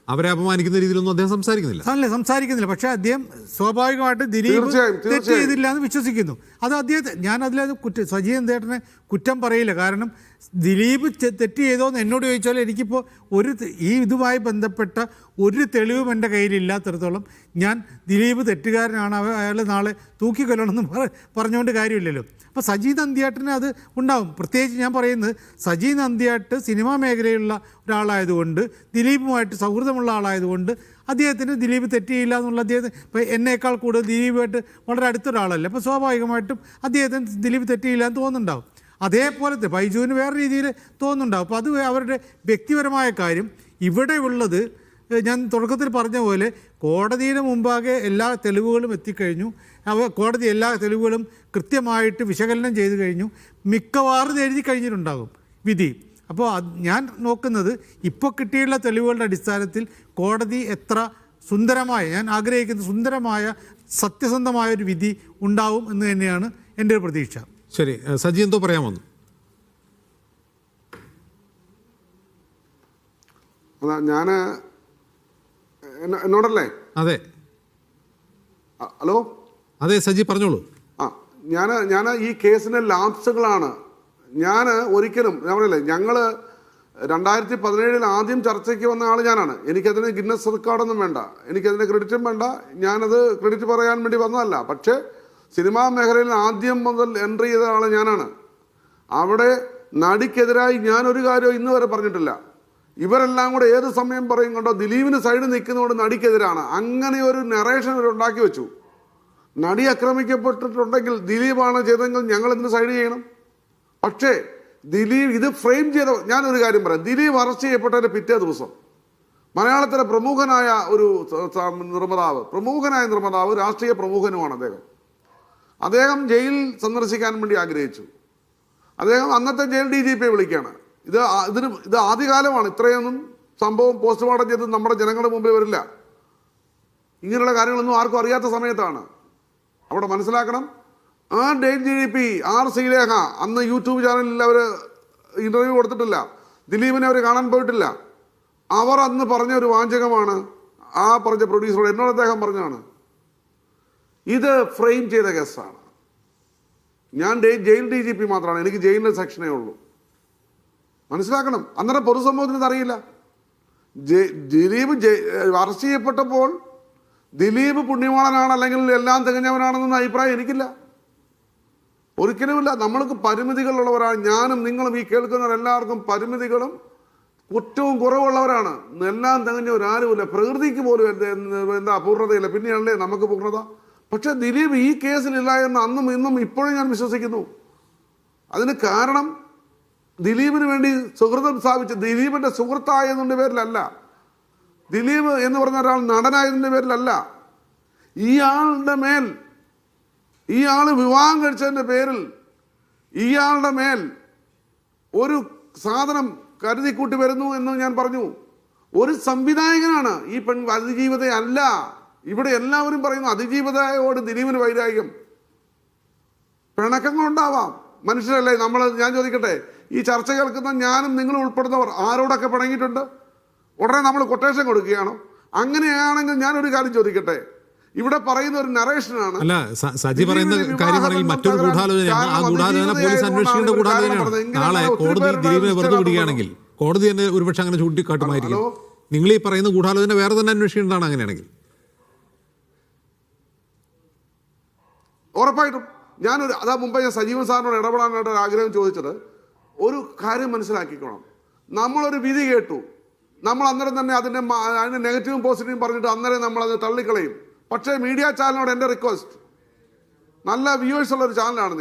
അവരെ അപമാനിക്കുന്ന രീതിയിലൊന്നും അദ്ദേഹം സംസാരിക്കുന്നില്ല. പക്ഷേ അദ്ദേഹം സ്വാഭാവികമായിട്ട് ദിലീപ് തെറ്റ് ചെയ്തില്ല എന്ന് വിശ്വസിക്കുന്നു. അത് അദ്ദേഹത്തെ സജി നന്ദിയാട്ടിനെ കുറ്റം പറയില്ല. കാരണം ദിലീപ് തെറ്റ് ചെയ്തോ എന്ന് എന്നോട് ചോദിച്ചാൽ എനിക്കിപ്പോൾ ഇതുമായി ബന്ധപ്പെട്ട ഒരു തെളിവും എൻ്റെ കയ്യിലില്ലാത്തിടത്തോളം ഞാൻ ദിലീപ് തെറ്റുകാരനാണ്, അയാൾ നാളെ തൂക്കിക്കൊല്ലണമെന്ന് പറഞ്ഞുകൊണ്ട് കാര്യമില്ലല്ലോ. അപ്പോൾ സജി നന്ദിയാട്ടിന് അത് ഉണ്ടാവും. പ്രത്യേകിച്ച് ഞാൻ പറയുന്നത് സജി നന്ദിയാട്ട് സിനിമാ മേഖലയിലുള്ള ഒരാളായതുകൊണ്ട് ദിലീപുമായിട്ട് സൗഹൃദമുള്ള ആളായതുകൊണ്ട് അദ്ദേഹത്തിന് ദിലീപ് തെറ്റിയില്ല എന്നുള്ള അദ്ദേഹത്തിന് ഇപ്പോൾ എന്നേക്കാൾ കൂടുതൽ ദിലീപുമായിട്ട് വളരെ അടുത്തൊരാളല്ല. അപ്പോൾ സ്വാഭാവികമായിട്ടും അദ്ദേഹത്തിന് ദിലീപ് തെറ്റിയില്ല എന്ന് തോന്നുന്നുണ്ടാവും. അതേപോലത്തെ ബൈജുവിന് വേറെ രീതിയിൽ തോന്നുന്നുണ്ടാവും. അപ്പോൾ അത് അവരുടെ വ്യക്തിപരമായ കാര്യം. ഇവിടെ ഉള്ളത് ഞാൻ തുടക്കത്തിൽ പറഞ്ഞ പോലെ കോടതിയുടെ മുമ്പാകെ എല്ലാ തെളിവുകളും എത്തിക്കഴിഞ്ഞു. കോടതി എല്ലാ തെളിവുകളും കൃത്യമായിട്ട് വിശകലനം ചെയ്തു കഴിഞ്ഞു. മിക്കവാറും എഴുതി കഴിഞ്ഞിട്ടുണ്ടാകും വിധി. അപ്പോൾ ഞാൻ നോക്കുന്നത് ഇപ്പോൾ കിട്ടിയുള്ള തെളിവുകളുടെ അടിസ്ഥാനത്തിൽ കോടതി എത്ര സുന്ദരമായ, ഞാൻ ആഗ്രഹിക്കുന്ന സുന്ദരമായ സത്യസന്ധമായ ഒരു വിധി ഉണ്ടാവും എന്ന് തന്നെയാണ് എൻ്റെ ഒരു പ്രതീക്ഷ. ശരി, സജി എന്തോ പറയാൻ വന്നു? എന്നോടല്ലേ? അതെ ഹലോ, അതെ സജി പറഞ്ഞോളൂ. ഞാൻ ഈ കേസിൻ്റെ ലാപ്സുകളാണ്. ഞാൻ ഒരിക്കലും ഞാൻ പറയില്ലേ, ഞങ്ങൾ 2017 ആദ്യം ചർച്ചയ്ക്ക് വന്ന ആൾ ഞാനാണ്. എനിക്കതിന് ഗിന്നസ് റെക്കോർഡൊന്നും വേണ്ട, എനിക്കതിന് ക്രെഡിറ്റും വേണ്ട, ഞാനത് ക്രെഡിറ്റ് പറയാൻ വേണ്ടി വന്നതല്ല. പക്ഷേ സിനിമാ മേഖലയിൽ ആദ്യം മുതൽ എൻട്രി ചെയ്ത ആൾ ഞാനാണ്. അവിടെ നടിക്കെതിരായി ഞാനൊരു കാര്യവും ഇന്ന് വരെ പറഞ്ഞിട്ടില്ല. ഇവരെല്ലാം കൂടെ ഏത് സമയം പറയും കണ്ടോ ദിലീപിന് സൈഡ് നിൽക്കുന്നതുകൊണ്ട് നടിക്കെതിരാണ്. അങ്ങനെ ഒരു നറേഷൻ ഇവരുണ്ടാക്കി വെച്ചു. നടി ആക്രമിക്കപ്പെട്ടിട്ടുണ്ടെങ്കിൽ ദിലീപാണ് ചെയ്തെങ്കിൽ ഞങ്ങൾ എന്തിന് സൈഡ് ചെയ്യണം? പക്ഷേ ദിലീപ് ഇത് ഫ്രെയിം ചെയ്ത, ഞാനൊരു കാര്യം പറയാം. ദിലീപ് അറസ്റ്റ് ചെയ്യപ്പെട്ടതിൻ്റെ പിറ്റേ ദിവസം മലയാളത്തിലെ പ്രമുഖനായ ഒരു നിർമ്മാതാവ്, രാഷ്ട്രീയ പ്രമുഖനുമാണ് അദ്ദേഹം ജയിൽ സന്ദർശിക്കാൻ വേണ്ടി ആഗ്രഹിച്ചു. അദ്ദേഹം അന്നത്തെ ജയിൽ DGP വിളിക്കുകയാണ്. ഇത് ആദ്യകാലമാണ്. ഇത്രയൊന്നും സംഭവം പോസ്റ്റ്മോർട്ടം ചെയ്ത് നമ്മുടെ ജനങ്ങളുടെ മുമ്പിൽ വരില്ല. ഇങ്ങനെയുള്ള കാര്യങ്ങളൊന്നും ആർക്കും അറിയാത്ത സമയത്താണ്. അവിടെ മനസ്സിലാക്കണം, ആ DGP R ശ്രീലേഖ അന്ന് യൂട്യൂബ് ചാനലിൽ അവർ ഇന്റർവ്യൂ കൊടുത്തിട്ടില്ല. ദിലീപിനെ അവർ കാണാൻ പോയിട്ടില്ല. അവർ അന്ന് പറഞ്ഞ ഒരു വാചകമാണ്, ആ പറഞ്ഞ പ്രൊഡ്യൂസറോട് എന്നോട് അദ്ദേഹം പറഞ്ഞതാണ്, ഇത് ഫ്രെയിം ചെയ്ത കേസാണ്. ഞാൻ ജയിൽ DGP മാത്രമാണ്, എനിക്ക് ജയിലിൻ്റെ സെക്ഷനേ ഉള്ളൂ. മനസ്സിലാക്കണം. അന്നേരം പൊതുസമൂഹത്തിന് അറിയില്ല. ദിലീപ് അറസ്റ്റ് ചെയ്യപ്പെട്ടപ്പോൾ ദിലീപ് പുണ്യവാളനാണ് അല്ലെങ്കിൽ എല്ലാം തികഞ്ഞവനാണെന്നൊന്നും അഭിപ്രായം എനിക്കില്ല, ഒരിക്കലുമില്ല. നമ്മൾക്ക് പരിമിതികളുള്ളവരാണ്. ഞാനും നിങ്ങളും ഈ കേൾക്കുന്നവരെല്ലാവർക്കും പരിമിതികളും കുറ്റവും കുറവുള്ളവരാണ്. എല്ലാം തികഞ്ഞവരാരുമില്ല. പ്രകൃതിക്ക് പോലും എന്താ അപൂർണതയില്ല, പിന്നെയല്ലേ നമുക്ക് പൂർണ്ണത. പക്ഷെ ദിലീപ് ഈ കേസിലില്ല എന്ന് അന്നും ഇന്നും ഇപ്പോഴും ഞാൻ വിശ്വസിക്കുന്നു. അതിന് കാരണം ദിലീപിന് വേണ്ടി സുഹൃതം സ്ഥാപിച്ച ദിലീപിന്റെ സുഹൃത്തായതിൻ്റെ പേരിലല്ല, ദിലീപ് എന്ന് പറഞ്ഞ ഒരാൾ നടനായതിൻ്റെ പേരിലല്ല. ഇയാൾ വിവാഹം കഴിച്ചതിൻ്റെ പേരിൽ ഇയാളുടെ മേൽ ഒരു സാധനം കരുതിക്കൂട്ടി വരുന്നു എന്ന് ഞാൻ പറഞ്ഞു. ഒരു സംവിധായകനാണ് ഈ അതിജീവിതയല്ല. ഇവിടെ എല്ലാവരും പറയുന്നു അതിജീവിതയോട് ദിലീപിന് വൈരാഗ്യം. പിണക്കങ്ങളുണ്ടാവാം, മനുഷ്യരല്ലേ നമ്മൾ. ഞാൻ ചോദിക്കട്ടെ, ഈ ചർച്ച കേൾക്കുന്ന ഞാനും നിങ്ങളും ഉൾപ്പെടുന്നവർ ആരോടൊക്കെ പിണങ്ങിയിട്ടുണ്ട്? ഉടനെ നമ്മൾ കൊട്ടേഷൻ കൊടുക്കുകയാണോ? അങ്ങനെയാണെങ്കിൽ ഞാനൊരു കാര്യം ചോദിക്കട്ടെ, ഇവിടെ പറയുന്ന ഒരു നറേഷനാണ്. അല്ല, സജി പറയുന്ന കാര്യമാണെങ്കിൽ മറ്റൊരു ഗൂഢാലോചനയാണ്. ആ ഗൂഢാലോചന പോലീസ് അന്വേഷിക്കേണ്ട ഗൂഢാലോചനയാണ്. നാളെ കോടതി ദിലീപിനെ വെറുതെ വിടുകയാണെങ്കിൽ കോടതി തന്നെ ഒരുപക്ഷെ അങ്ങനെ ചൂണ്ടിക്കാട്ടുമായിരിക്കും. നിങ്ങൾ ഈ പറയുന്ന ഗൂഢാലോചന വേറെ തന്നെ അന്വേഷിക്കേണ്ടതാണ് അങ്ങനെയാണെങ്കിൽ. ഉറപ്പായിട്ടും അതാ മുമ്പ് ഞാൻ സജീവൻ സാറിനോട് ഇടപെടാനായിട്ട് ഒരു ആഗ്രഹം ചോദിച്ചത്. ഒരു കാര്യം മനസ്സിലാക്കിക്കോണം, നമ്മളൊരു വിധി കേട്ടു, നമ്മൾ അന്നേരം തന്നെ അതിൻ്റെ നെഗറ്റീവും പോസിറ്റീവും പറഞ്ഞിട്ട് അന്നേരം നമ്മളത് തള്ളിക്കളയും. പക്ഷേ മീഡിയ ചാനലിനോട് എൻ്റെ റിക്വസ്റ്റ്, നല്ല വ്യൂവേഴ്സ് ഉള്ളൊരു ചാനലാണ്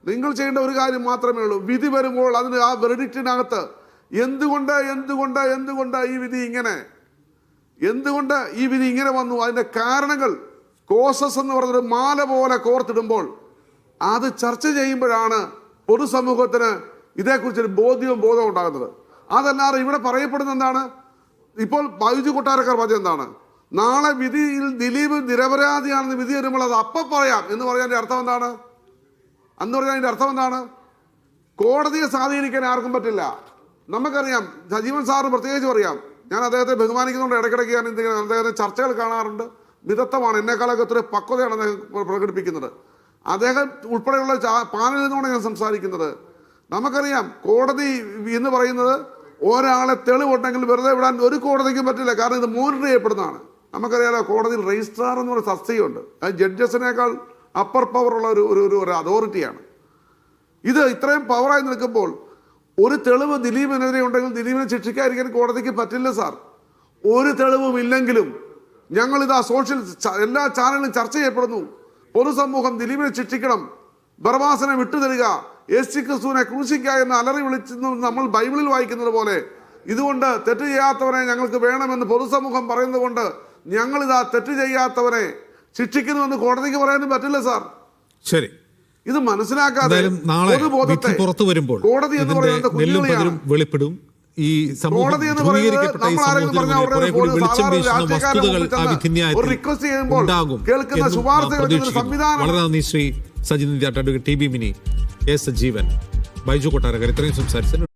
നിങ്ങൾ ചെയ്യേണ്ട ഒരു കാര്യം മാത്രമേ ഉള്ളൂ. വിധി വരുമ്പോൾ അതിന് ആ വെർഡിക്റ്റിനകത്ത് എന്തുകൊണ്ട് ഈ വിധി ഇങ്ങനെ വന്നു, അതിൻ്റെ കാരണങ്ങൾ കോസസ് എന്ന് പറഞ്ഞൊരു മാല പോലെ കോർത്തിടുമ്പോൾ അത് ചർച്ച ചെയ്യുമ്പോഴാണ് പൊതുസമൂഹത്തിന് ഇതേക്കുറിച്ചൊരു ബോധം ഉണ്ടാകുന്നത്. അതല്ലാതെ ഇവിടെ പറയപ്പെടുന്ന എന്താണ്? ഇപ്പോൾ ബൈജു കൊട്ടാരക്കർ പറഞ്ഞത് എന്താണ്? നാളെ വിധിയിൽ ദിലീപ് നിരപരാധിയാണെന്ന് വിധി വരുമ്പോൾ അത് അപ്പം പറയാം എന്ന് പറഞ്ഞതിൻ്റെ അർത്ഥം എന്താണ്? അർത്ഥം എന്താണ്? കോടതിയെ സ്വാധീനിക്കാൻ ആർക്കും പറ്റില്ല. നമുക്കറിയാം, സജീവൻ സാറിന് പ്രത്യേകിച്ച് അറിയാം. ഞാൻ അദ്ദേഹത്തെ ബഹുമാനിക്കുന്നതുകൊണ്ട് ഇടയ്ക്കിടയ്ക്ക് ഞാൻ അദ്ദേഹത്തെ ചർച്ചകൾ കാണാറുണ്ട്. മിതത്വമാണ്, എന്നെക്കാളൊക്കെ ഒത്തിരി പക്വതയാണ് അദ്ദേഹം പ്രകടിപ്പിക്കുന്നത്. അദ്ദേഹം ഉൾപ്പെടെയുള്ള പാനലിൽ നിന്നുകൊണ്ട് ഞാൻ സംസാരിക്കുന്നത്. നമുക്കറിയാം, കോടതി എന്ന് പറയുന്നത് ഒരാളെ തെളിവുണ്ടെങ്കിൽ വെറുതെ വിടാൻ ഒരു കോടതിക്കും പറ്റില്ല. കാരണം ഇത് മോണിറ്റർ ചെയ്യപ്പെടുന്നതാണ്. നമുക്കറിയാലോ, കോടതിയിൽ രജിസ്ട്രാർ എന്ന് പറയുന്ന തസ്തികയുണ്ട്. അത് ജഡ്ജസിനേക്കാൾ അപ്പർ പവറുള്ള ഒരു അതോറിറ്റിയാണ്. ഇത് ഇത്രയും പവറായി നിൽക്കുമ്പോൾ ഒരു തെളിവ് ദിലീപിനെതിരെ ഉണ്ടെങ്കിൽ ദിലീപിനെ ശിക്ഷിക്കാതിരിക്കാൻ കോടതിക്ക് പറ്റില്ല സാർ. ഒരു തെളിവും ഇല്ലെങ്കിലും ഞങ്ങളിതാ എല്ലാ ചാനലിലും ചർച്ച ചെയ്യപ്പെടുന്നു. പൊതുസമൂഹം ദിലീപിനെ ശിക്ഷിക്കണം, ബർബാസിനെ വിട്ടുതരിക, യേശു ക്രിസ്തുവിനെ ക്രൂശിക്കുക എന്ന് അലറി വിളിച്ചെന്ന് നമ്മൾ ബൈബിളിൽ വായിക്കുന്നത് പോലെ ഇതുകൊണ്ട് തെറ്റ് ചെയ്യാത്തവനെ ഞങ്ങൾക്ക് വേണമെന്ന് പൊതുസമൂഹം പറയുന്നത് കൊണ്ട് ഞങ്ങളിതാ തെറ്റ് ചെയ്യാത്തവനെ ശിക്ഷിക്കുന്നുവെന്ന് കോടതിക്ക് പറയാനും പറ്റില്ല സാർ. ശരി, ഇത് മനസ്സിലാക്കാതെ പുറത്തു വരുമ്പോൾ കോടതി എന്ന് പറയുന്നത് വെളിപ്പെടും. ഈ ധൂമീകരിക്കപ്പെട്ട ഈ സമൂഹത്തിൽ കൂടി വെളിച്ചം വീശുന്ന വസ്തുതകൾ ആ വിധിന്യായത്തിൽ ഉണ്ടാകും. വളരെ നന്ദി Shri Saji Nithyatt, advocate TB Mini, A Sajeevan, Baiju Kottarakkar ഇത്രയും സംസാരിച്ചു.